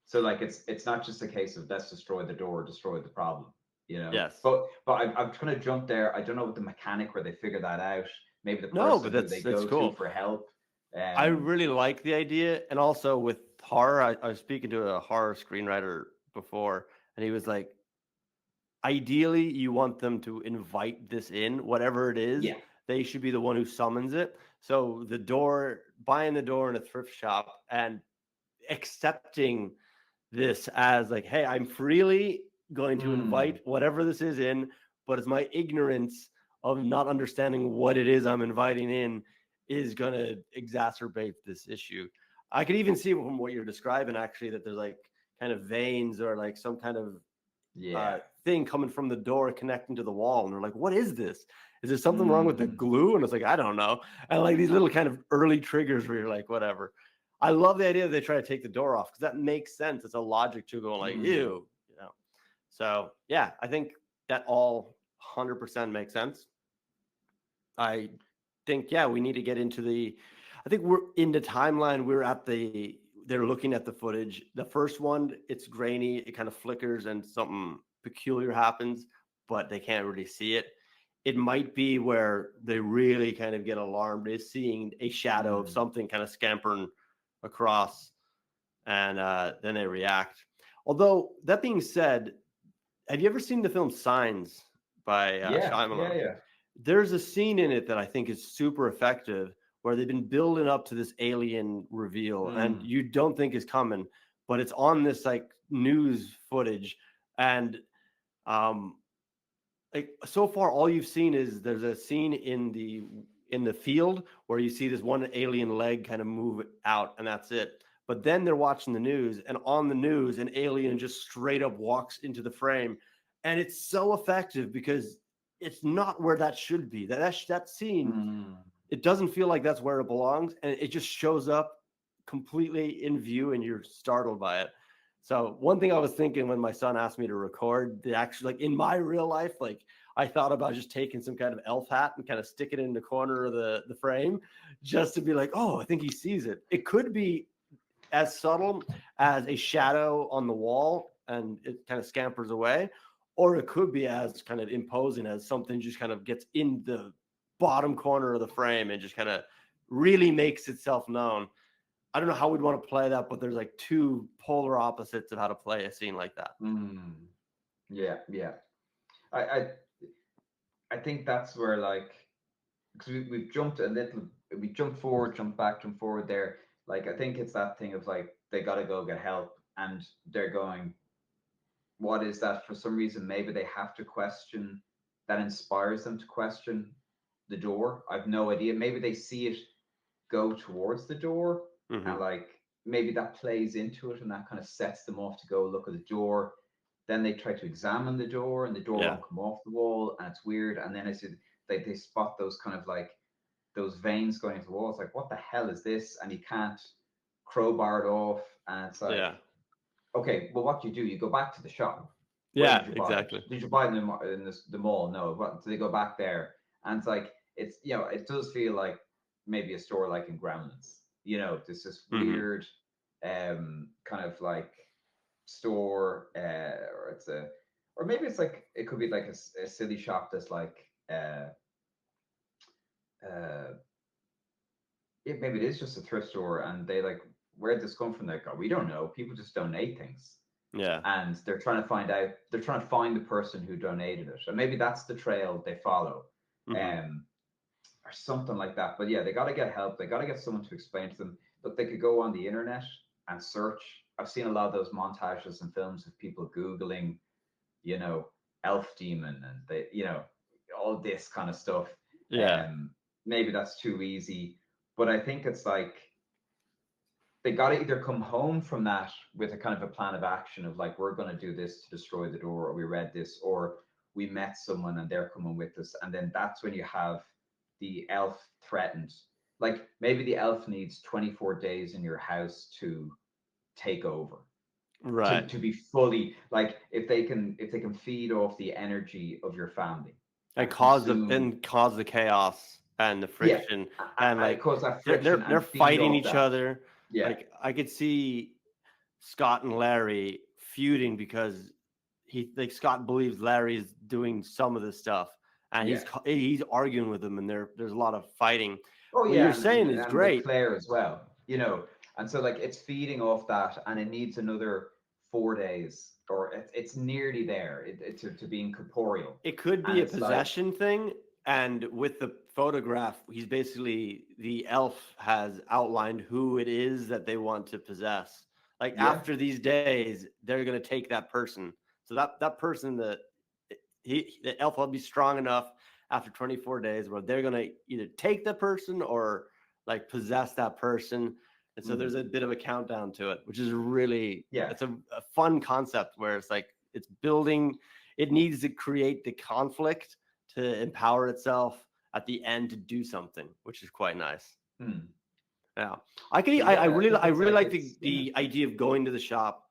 So like it's not just a case of let's destroy the door, destroy the problem. Yes. But I'm trying to jump there. I don't know what the mechanic where they figure that out. Maybe the No, person but who they that's go to cool. for help. I Um, really like the idea. And also with horror, I was speaking to a horror screenwriter before, and he was like, ideally, you want them to invite this in, whatever it is. yeah. They should be the one who summons it. So buying the door in a thrift shop and accepting this as like, hey, I'm freely going to Mm, invite whatever this is in, but it's my ignorance of not understanding what it is I'm inviting in is going to exacerbate this issue. I could even see from what you're describing actually that there's like kind of veins or like some kind of yeah. thing coming from the door connecting to the wall, and they're like, what is this? Is there something wrong with the Mm, glue? And it's like, I don't know. And like these little kind of early triggers where you're like, whatever. I love the idea that they try to take the door off because that makes sense. It's a logic to going like, mm, ew, you know. So yeah, I think that all 100% makes sense. I think, yeah, we need to get into I think we're in the timeline. They're looking at the footage. The first one, it's grainy, it kind of flickers and something peculiar happens, but they can't really see it. it might be where they really kind of get alarmed is seeing a shadow of something kind of scampering across, and then they react. Although that being said, have you ever seen the film Signs by Yeah, Shyamalan? yeah. There's a scene in it that I think is super effective where they've been building up to this alien reveal and you don't think is coming, but it's on this like news footage. And like so far all you've seen is there's a scene in the field where you see this one alien leg kind of move out and that's it. But then they're watching the news, and on the news an alien just straight up walks into the frame, and it's so effective because it's not where that should be. That scene, it doesn't feel like that's where it belongs, and it just shows up completely in view and you're startled by it. So one thing I was thinking when my son asked me to record the actual, like in my real life, like I thought about just taking some kind of elf hat and kind of stick it in the corner of the frame just to be like, oh, I think he sees it. It could be as subtle as a shadow on the wall and it kind of scampers away, or it could be as kind of imposing as something just kind of gets in the bottom corner of the frame and just kind of really makes itself known. I don't know how we'd want to play that, but there's like two polar opposites of how to play a scene like that. Yeah, yeah. I I think that's where like, because we've jumped a little, we jumped forward, jumped back, jumped forward there. Like I think it's that thing of like they gotta go get help, and they're going, what is that? For some reason, maybe they have to question, that inspires them to question the door. I've no idea. Maybe they see it go towards the door, and like maybe that plays into it, and that kind of sets them off to go look at the door. Then they try to examine the door, and the door won't come off the wall, and it's weird. And then as they spot those kind of like those veins going into the wall. It's like, what the hell is this? And you can't crowbar it off, and it's like, okay, well, what do? You go back to the shop. Where did you buy Exactly. it? Did you buy it in the mall? No. What, do they go back there? And it's like, it's, it does feel like maybe a store like in Gremlins. This weird kind of like store, or maybe it's like, it could be like a silly shop that's like, maybe it is just a thrift store, and they like, where'd this come from? They go, we don't know. People just donate things. Yeah. And they're trying to find out, they're trying to find the person who donated it. And maybe that's the trail they follow. Or something like that. But yeah, they got to get help. They got to get someone to explain to them. Look, they could go on the internet and search. I've seen a lot of those montages and films of people Googling, elf demon, and all this kind of stuff. Yeah. Maybe that's too easy. But I think it's like, they got to either come home from that with a kind of a plan of action of like, we're going to do this to destroy the door, or we read this, or we met someone and they're coming with us. And then that's when you have the elf threatened. Like maybe the elf needs 24 days in your house to take over. Right. To be fully, like, if they can feed off the energy of your family And cause consume, the chaos and the friction, and like cause that friction they're and feed fighting off each that. other. Yeah. Like I could see Scott and Larry feuding because Scott believes Larry's doing some of this stuff, and he's arguing with him, and there's a lot of fighting. Oh What yeah, you're saying is and with great. Claire as well, and so like it's feeding off that, and it needs another 4 days, or it's nearly there to being corporeal. It could And be a it's like, possession thing, and with the photograph, he's basically the elf has outlined who it is that they want to possess. Like after these days, they're gonna take that person. So that person the elf will be strong enough after 24 days where they're gonna either take the person or like possess that person. And so there's a bit of a countdown to it, which is really it's a fun concept where it's like it's building. It needs to create the conflict to empower itself at the end to do something, which is quite nice. Yeah, I really like the idea of going to the shop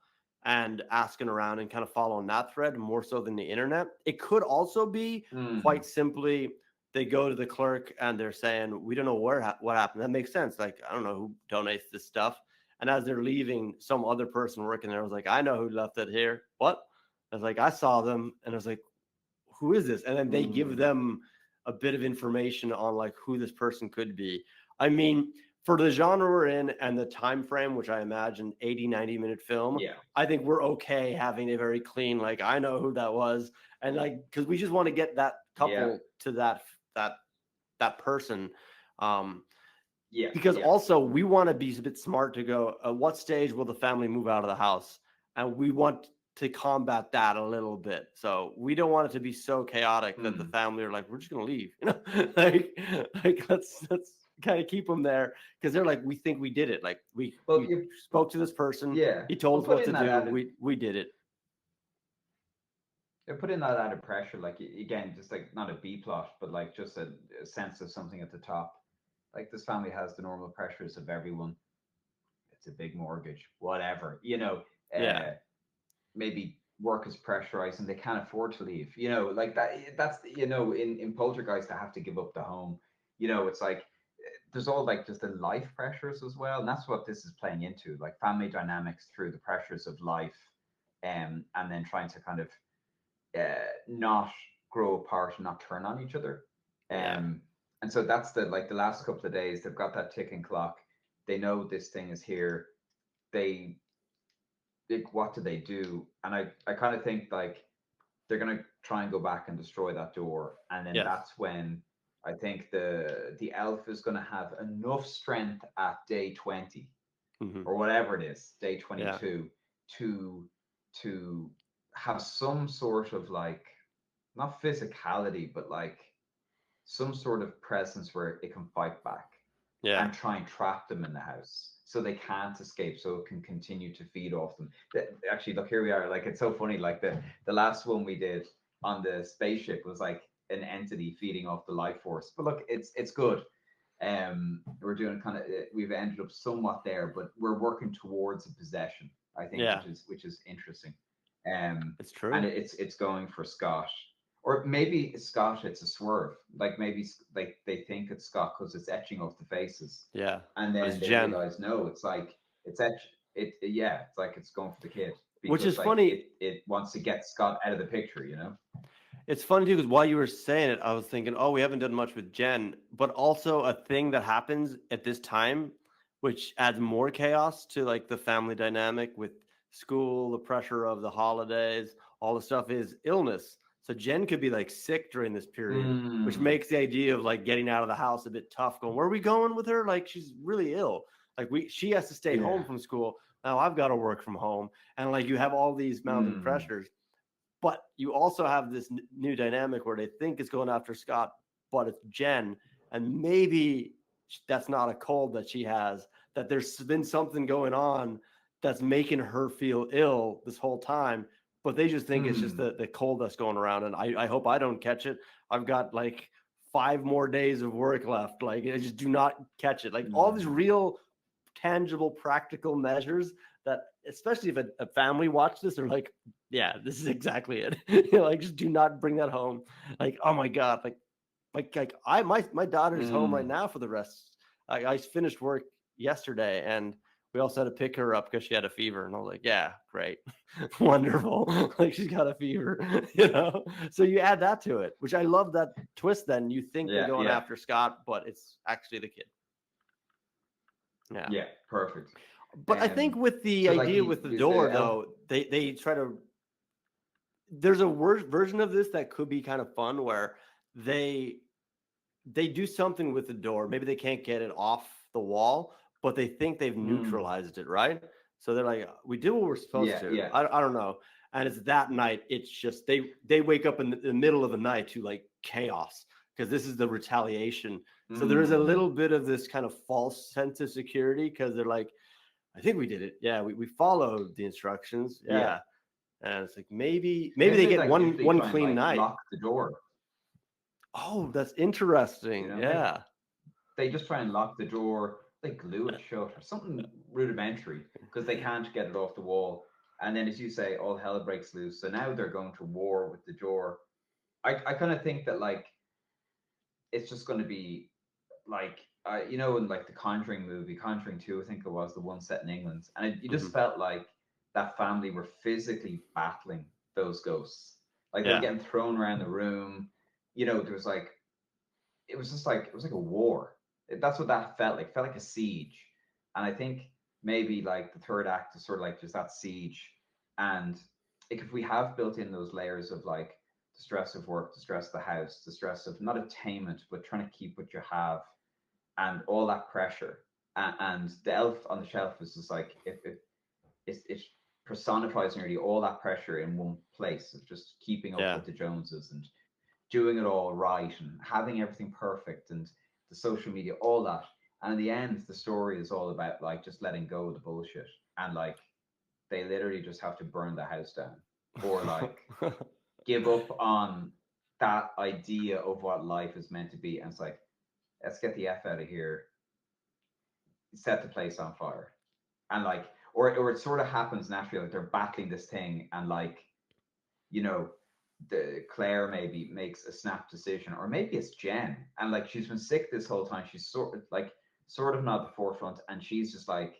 and asking around and kind of following that thread more so than the internet. It could also be quite simply they go to the clerk and they're saying, we don't know what happened. That makes sense. Like, I don't know who donates this stuff. And as they're leaving, some other person working there was like, I know who left it here. What? I was like, I saw them. And I was like, who is this? And then they give them a bit of information on like who this person could be. I mean, for the genre we're in and the time frame, which I imagine 80-90 minute film, Yeah. I think we're okay having a very clean, like, I know who that was. And like, because we just want to get that Yeah. couple to that person. Um, Yeah. because Yeah. also we want to be a bit smart to go, at what stage will the family move out of the house? And we want to combat that a little bit. So we don't want it to be so chaotic that the family are like, we're just gonna leave, you know, like let's kind of keep them there, because they're like, we think we did it. Like Well, we spoke to this person, yeah. he told Well, us put what in to that do, added, we did it. put in that added pressure. Like again, just like not a B plot, but like just a sense of something at the top. Like this family has the normal pressures of everyone. It's a big mortgage, whatever. Yeah, Maybe work is pressurized and they can't afford to leave. Like that. That's in Poltergeist, they have to give up the home. It's like there's all like just the life pressures as well, and that's what this is playing into, like family dynamics through the pressures of life, and then trying to kind of not grow apart and not turn on each other. yeah, And so that's the last couple of days they've got that ticking clock. They know this thing is here. They like, what do they do? And I kind of think like they're gonna try and go back and destroy that door, and then yes, that's when I think the elf is gonna have enough strength at day 20 hmm, or whatever it is, day yeah, 22, to to have some sort of like not physicality, but like some sort of presence where it can fight back yeah, and try and trap them in the house so they can't escape, so it can continue to feed off them. Actually, look, here we are. Like, it's so funny. Like the last one we did on the spaceship was like an entity feeding off the life force. But look, it's good. We're doing kind of, we've ended up somewhat there, but we're working towards a possession, I think, yeah, which is interesting. Um, it's true. and it's going for Scott, or maybe Scott, it's a swerve. Like maybe like they think it's Scott because it's etching off the faces, Yeah, and but it's then they Jen. realize no, it's like it's etch. Yeah, it's like it's going for the kid Which because is like funny. it wants to get Scott out of the picture. It's funny too, because while you were saying it, I was thinking, oh, we haven't done much with Jen, but also a thing that happens at this time, which adds more chaos to like the family dynamic with school, the pressure of the holidays, all the stuff, is illness. So Jen could be like sick during this period, which Mm, makes the idea of like getting out of the house a bit tough. Going, where are we going with her? Like, she's really ill. Like, she has to stay yeah. home from school. Now I've got to work from home. And like, you have all these mounting Mm, pressures. But you also have this new dynamic where they think it's going after Scott, but it's Jen. And maybe that's not a cold that she has, that there's been something going on that's making her feel ill this whole time. But they just think it's just mm, the cold that's going around. And I hope I don't catch it. I've got like 5 more days of work left. Like, I just do not catch it. Like, all these mm, real tangible, practical measures that, especially if a family watch this, they're like, yeah, this is exactly it. Like, just do not bring that home. Like, oh my God, like my daughter's home right mm. now for the rest. I finished work yesterday, and we also had to pick her up because she had a fever, and I was like, yeah, great, wonderful. Like, she's got a fever. So you add that to it, which I love, that twist. Then you think they're Yeah, going yeah, after Scott, but it's actually the kid. Yeah. yeah. Perfect. But I think with the So like idea you, with the is the door, elf? though, they try to. There's a worse version of this that could be kind of fun, where they they do something with the door. Maybe they can't get it off the wall, but they think they've Mm, neutralized it, right? So they're like, we did what we're supposed yeah, to. yeah. I don't know. And it's that night. It's just they wake up in the middle of the night to like chaos, because this is the retaliation. So there is a Mm, little bit of this kind of false sense of security, because they're like, I think we did it. Yeah, we followed the instructions. yeah. Yeah. And it's like, maybe Maybe they they get like one literally one try and clean like night. lock the door. Oh, that's interesting. Maybe Yeah. they just try and lock the door, like glue it shut or something rudimentary because they can't get it off the wall. And then, as you say, all hell breaks loose. So now they're going to war with the door. I kind of think that like it's just going to be like in like the Conjuring movie, Conjuring 2, I think it was the one set in England, and you just Hmm. felt like that family were physically battling those ghosts. Like they were Yeah. getting thrown around the room. There was like it was just like, it was like a war. That's what that felt like. It felt like a siege. And I think maybe like the third act is sort of like just that siege. And like if we have built in those layers of like the stress of work, the stress of the house, the stress of not attainment, but trying to keep what you have, and all that pressure. And the elf on the shelf is just like, it personifies nearly all that pressure in one place of just keeping up Yeah. with the Joneses and doing it all right and having everything perfect and the social media, all that. And in the end, the story is all about like just letting go of the bullshit. And like they literally just have to burn the house down or like give up on that idea of what life is meant to be. And it's like, let's get the F out of here, set the place on fire. And like, or it sort of happens naturally, like they're battling this thing and like, you know, the Claire maybe makes a snap decision, or maybe it's Jen, and like she's been sick this whole time. She's sort of not at the forefront, and she's just like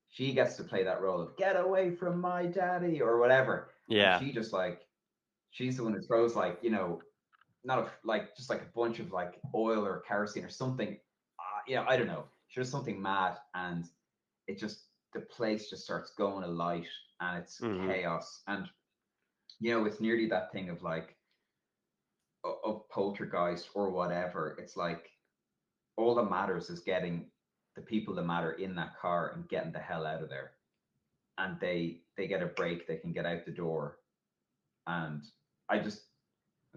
she gets to play that role of get away from my daddy or whatever. And Yeah. she just like she's the one who throws like, you know, not a like just like a bunch of like oil or kerosene or something. I don't know. She does something mad, and it just the place just starts going alight, and it's Hmm. chaos. And you know, it's nearly that thing of like of poltergeist or whatever. It's like all that matters is getting the people that matter in that car and getting the hell out of there. And they get a break, they can get out the door. And I'm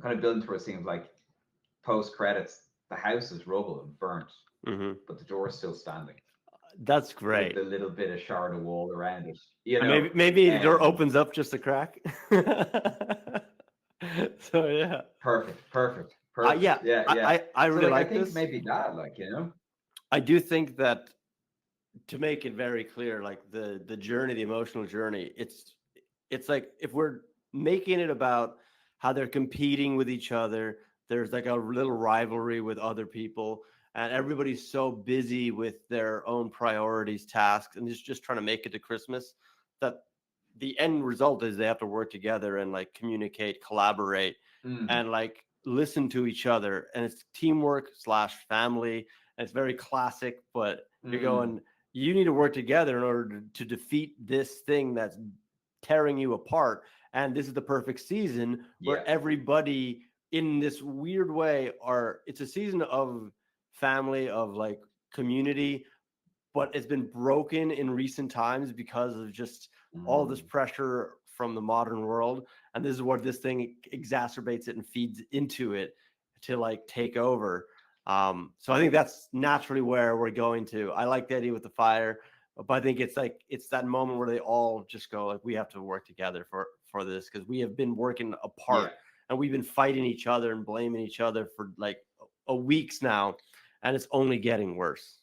kind of building towards a scene of like post credits, the house is rubble and burnt, Hmm. but the door is still standing That's with great. the little bit of shard of wall around it, you And know. maybe the door Um opens up just a crack. So yeah. perfect. Yeah, Yeah. I So really like I like think this. maybe that, like, you know. I do think that, to make it very clear, like the journey, the emotional journey, it's like if we're making it about how they're competing with each other, there's like a little rivalry with other people, and everybody's so busy with their own priorities, tasks, and just trying to make it to Christmas, that the end result is they have to work together and like communicate, collaborate, Mm, and like listen to each other. And it's teamwork slash family. And it's very classic, but you're mm, going, you need to work together in order to defeat this thing that's tearing you apart. And this is the perfect season yeah. where everybody in this weird way it's a season of family, of like community, but it's been broken in recent times because of just all this Mm, pressure from the modern world. And this is what this thing exacerbates it and feeds into it to like take over. So I think that's naturally where we're going to. I like the idea with the fire, but I think it's like it's that moment where they all just go like, we have to work together for this, because we have been working yeah. apart and we've been fighting each other and blaming each other for like a weeks now, and it's only getting worse.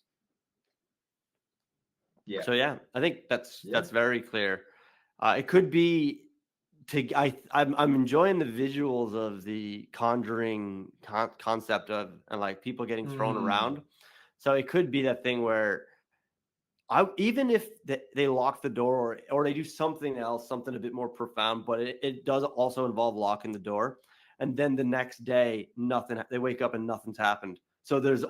Yeah. So yeah, I think Yeah. that's very clear. It could be I'm enjoying the visuals of the Conjuring concept of, and like people getting thrown Mm, around. So it could be that thing where even if they lock the door, or they do something else, something a bit more profound, but it does also involve locking the door. And then the next day, they wake up and nothing's happened. So there's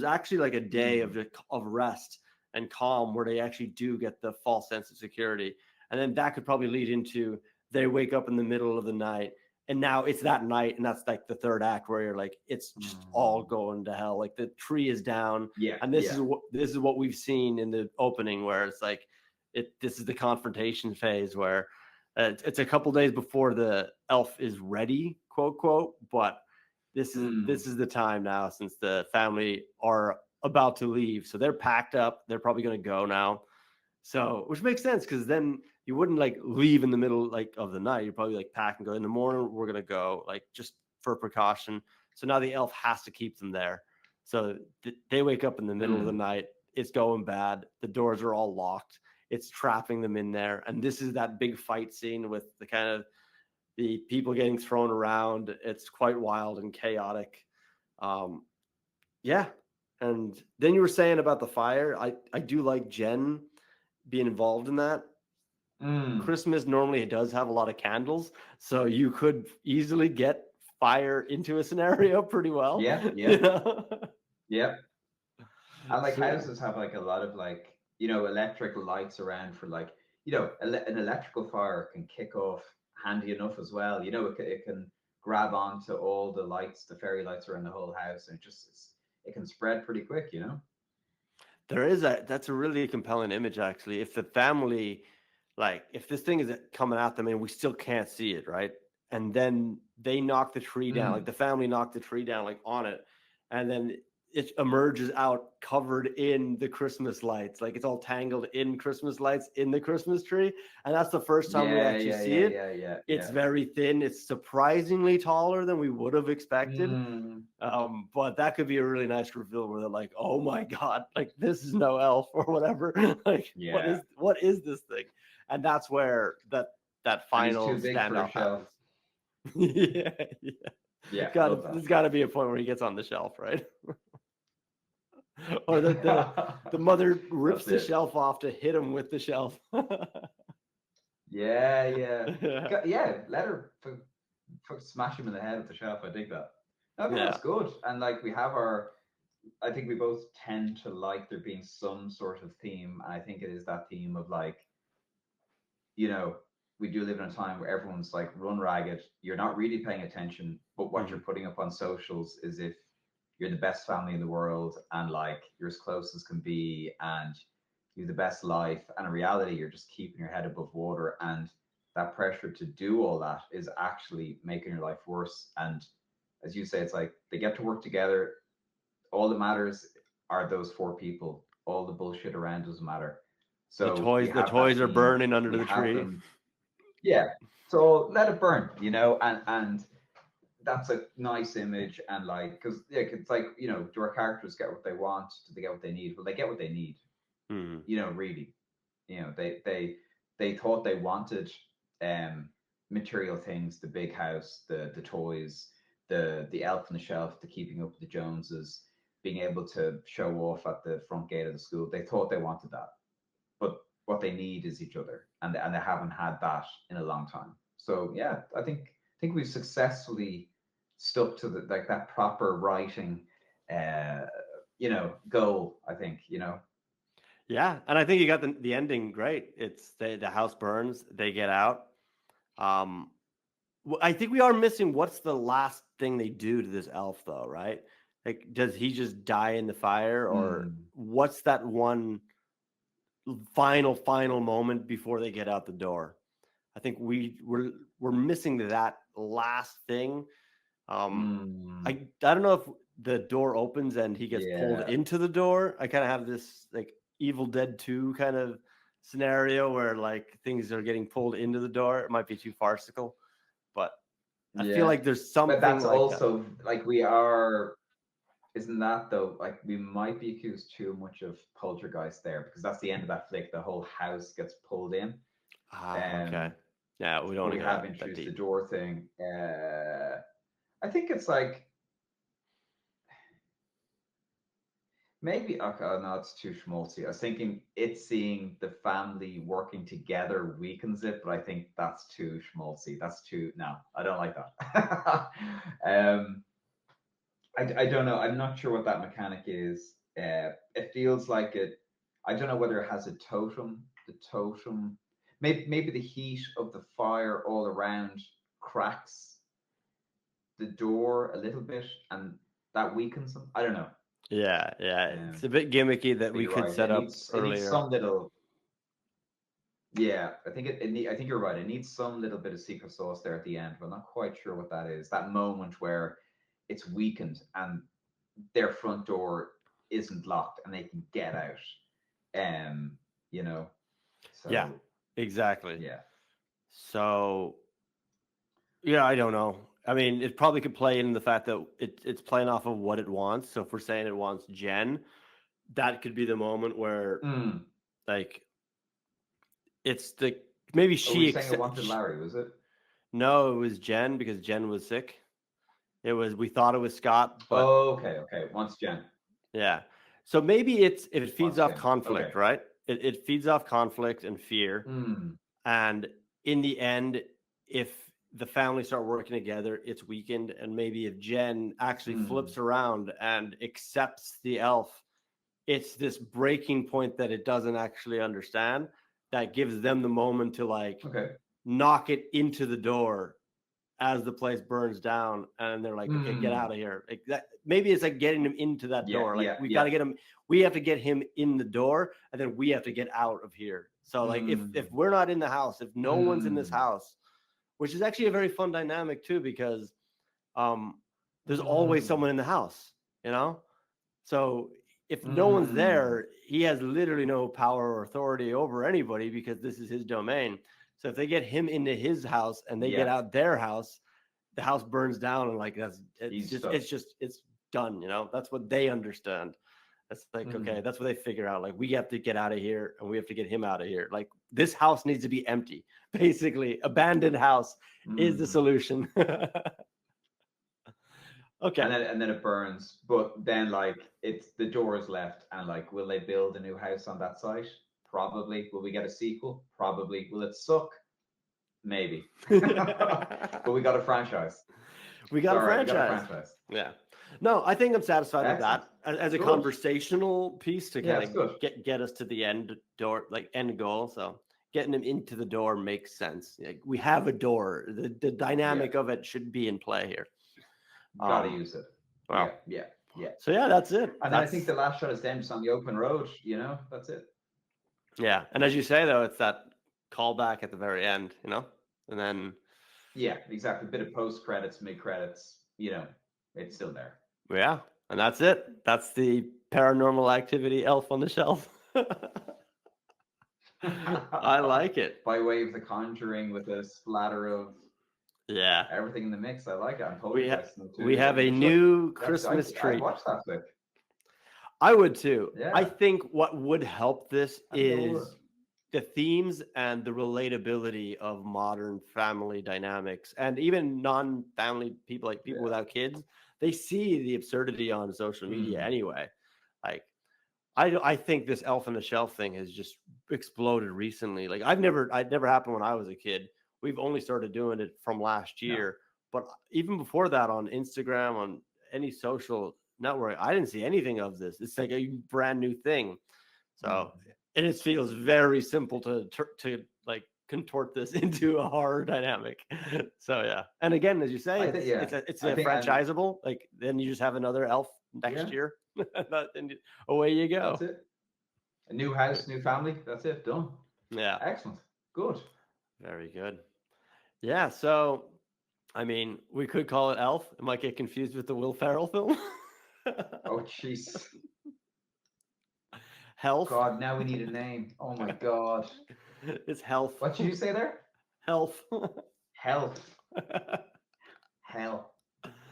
actually like a day mm, of rest and calm where they actually do get the false sense of security. And then that could probably lead into they wake up in the middle of the night, and now it's that night, and that's like the third act where you're like, it's just all mm. going to hell. Like the tree is down, Yeah. and Yeah. this is what we've seen in the opening, where it's like this is the confrontation phase where it's a couple days before the elf is ready, quote quote, but Mm, this is the time now, since the family are about to leave, so they're packed up, they're probably going to go now. So, which makes sense, because then you wouldn't like leave in the middle like of the night. You probably like pack and go in the morning. We're gonna go, like, just for precaution. So now the elf has to keep them there. So they wake up in the middle of the mm. night. It's going bad. The doors are all locked. It's trapping them in there. And this is that big fight scene with the kind of the people getting thrown around. It's quite wild and chaotic. Um, yeah. And then you were saying about the fire. I do like Jen being involved in that. Mm. Christmas normally it does have a lot of candles, so you could easily get fire into a scenario pretty well. Yeah, You yeah, know? yeah. And like So yeah. houses have like a lot of like, you know, electric lights around for like, you know, an electrical fire can kick off handy enough as well. You know, it can grab onto all the lights, the fairy lights around the whole house, and it can spread pretty quick, you know? That's a really compelling image actually. If the family, like if this thing is coming at them and we still can't see it, right? And then they knock the tree down, like Mm. the family knocked the tree down like on it, and then it emerges out covered in the Christmas lights, like it's all tangled in Christmas lights in the Christmas tree. And that's the first time we Yeah, actually yeah, see yeah, it. yeah, yeah, It's yeah. very thin, it's surprisingly taller than we would have expected. Mm. But that could be a really nice reveal where they're like, "Oh my god, like this is no elf or whatever. Like Yeah. what is this thing?" And that's where that And he's final too big for a standoff shelf. happens. Yeah, yeah. Yeah, Got love that. there's got to be a point where he gets on the shelf, right? Or the mother rips That's the it. shelf off to hit him with the shelf. Yeah, yeah. Yeah, Yeah, let her smash him in the head with the shelf. I dig that. No, but yeah. that's good. And like we have our, I think we both tend to like there being some sort of theme. And I think it is that theme of like, you know, we do live in a time where everyone's like run ragged. You're not really paying attention, but what you're Mhm. putting up on socials is if you're the best family in the world and like you're as close as can be and you have the best life. And in reality, you're just keeping your head above water. And that pressure to do all that is actually making your life worse. And as you say, it's like they get to work together. All that matters are those four people. All the bullshit around doesn't matter. So we The have that toys are theme. burning under We the have tree. them, yeah. So let it burn, you know, and that's a nice image. And like, because yeah, it's like, you know, do our characters get what they want? Do they get what they need? Well, they get what they need, Mhm. you know, really. You know, they thought they wanted um material things, the big house, the toys, the elf on the shelf, the keeping up with the Joneses, being able to show off at the front gate of the school. They thought they wanted that, but what they need is each other, and they haven't had that in a long time. So yeah, I think we've successfully stuck to the like that proper writing, uh, you know, goal. I think, you know. Yeah, and I think you got the ending great. It's the house burns, they get out. Um, I think we are missing what's the last thing they do to this elf, though, right? Like, does he just die in the fire, or Mm. what's that one final moment before they get out the door? I think we're missing that last thing. Um, Mm. I don't know if the door opens and he gets pulled Yeah. into the door. I kind of have this like Evil Dead 2 kind of scenario where like things are getting pulled into the door. It might be too farcical, but I feel Yeah. like there's But something that's like that. also like we are, isn't that though? Like we might be accused too much of poltergeist there because that's the end of that flick. The whole house gets pulled in. Ah, okay. Um, Yeah, we don't but want to we go have that introduced the deep. door thing. I think it's like maybe okay, oh, no, it's too schmaltzy. I was thinking it's seeing the family working together weakens it, but I think that's too schmaltzy. That's too no, I don't like that. I don't know. I'm not sure what that mechanic is. It feels like it. I don't know whether it has a totem. The totem, maybe the heat of the fire all around cracks the door a little bit, and that weakens them. I don't know. Yeah, yeah. It's Um, a bit gimmicky that but we you're could right. set up It needs earlier. some little. Yeah, I think I think you're right. It needs some little bit of secret sauce there at the end, but I'm not quite sure what that is. That moment where it's weakened and their front door isn't locked and they can get out. Um, you know. Yeah, So exactly. yeah. So yeah, I don't know. I mean, it probably could play in the fact that it's playing off of what it wants. So if we're saying it wants Jen, that could be the moment where Mm. like it's the maybe Oh, were you she saying it wanted accepts. Larry? Was it? No, it was Jen because Jen was sick. It was we thought it was Scott, but Oh, okay, okay. Wants Jen. yeah. So maybe if it feeds Wants off Jen. Okay. conflict, right? It feeds off conflict and fear. Mm. And in the end, if the family start working together, it's weakened, and maybe if Jen actually flips around and accepts the elf, it's this breaking point that it doesn't actually understand that gives them the moment to like knock it into the door as the place burns down, and they're like, okay, get out of here. Like that, maybe it's like getting him into that door. Like we got to get him, we have to get him in the door, and then we have to get out of here. So like if we're not in the house, if no one's in this house, which is actually a very fun dynamic too, because there's always someone in the house, you know? So if no one's there, he has literally no power or authority over anybody because this is his domain. So if they get him into his house and they get out their house, the house burns down, and like it's done, you know? That's what they understand. That's like, okay, that's what they figure out. Like, we have to get out of here and we have to get him out of here. Like, this house needs to be empty. Basically, abandoned house is the solution. Okay. And then it burns, but then like it's the door is left, and like, will they build a new house on that site? Probably. Will we get a sequel? Probably. Will it suck? Maybe. But we got a franchise. We got a franchise. Yeah. No, I think I'm satisfied with that as a conversational piece to kind of get us to the end door, like end goal. So getting them into the door makes sense. Like, we have a door. The dynamic of it should be in play here. Gotta use it. Wow. Yeah. So yeah, that's it. And then I think the last shot is them just on the open road, you know, that's it. Yeah. And as you say, though, it's that callback at the very end, you know, and then. Yeah, exactly. A bit of post credits, mid credits, you know, it's still there. Yeah. And that's it. That's the Paranormal Activity Elf on the Shelf. I like it. By way of The Conjuring with a splatter of everything in the mix. I like it. We have a new Christmas tree. I'd watch that flick. I would too. Yeah. I think what would help this is the themes and the relatability of modern family dynamics, and even non-family people, like people without kids. They see the absurdity on social media anyway. Like, I think this Elf on the Shelf thing has just exploded recently. Like, it never happened when I was a kid. We've only started doing it from last year. But even before that, on Instagram, on any social network, I didn't see anything of this. It's like a brand new thing. So and it feels very simple to like contort this into a horror dynamic. So yeah. And again, as you say, it's franchisable. Like, then you just have another elf next year. And away you go. That's it. A new house, new family. That's it. Done. Yeah. Excellent. Good. Very good. Yeah. So, I mean, we could call it Elf. It might get confused with the Will Ferrell film. Oh, jeez. Health. God, now we need a name. Oh my God. It's Health. What did you say there? Health. Health. Hell.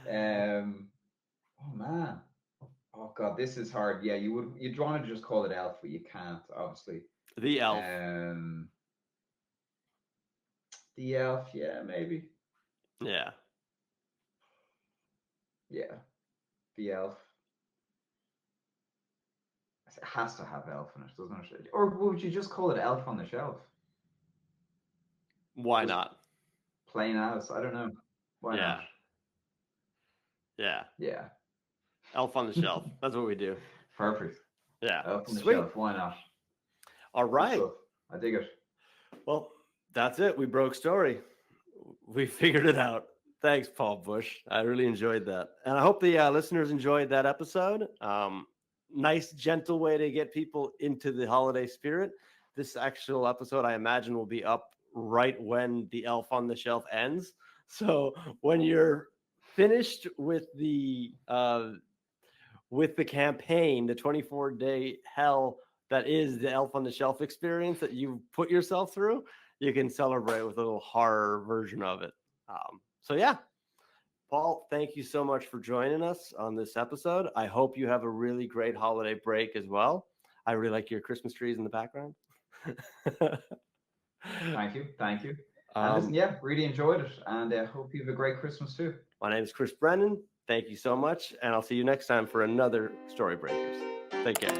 Oh man. Oh God, this is hard. Yeah, you'd want to just call it Elf, but you can't, obviously. The Elf. The Elf, yeah, maybe. Yeah. Yeah. The Elf. It has to have Elf in it, doesn't it? Or would you just call it Elf on the Shelf? Why not? Plain as, I don't know. Why not? Yeah. Yeah. Elf on the Shelf. That's what we do. Perfect. Yeah. Elf on the Shelf. Why not? All right. I dig it. Well, that's it. We broke story. We figured it out. Thanks, Paul Bushe. I really enjoyed that. And I hope the listeners enjoyed that episode. Nice, gentle way to get people into the holiday spirit. This actual episode, I imagine, will be up right when the Elf on the Shelf ends. So when you're finished with the campaign, the 24-day hell that is the Elf on the Shelf experience that you put yourself through, you can celebrate with a little horror version of it. So yeah, Paul, thank you so much for joining us on this episode. I hope you have a really great holiday break as well. I really like your Christmas trees in the background. Thank you. And listen, really enjoyed it, and I hope you have a great Christmas too. My name is Chris Brennan. Thank you so much, and I'll see you next time for another Storybreakers. Take care.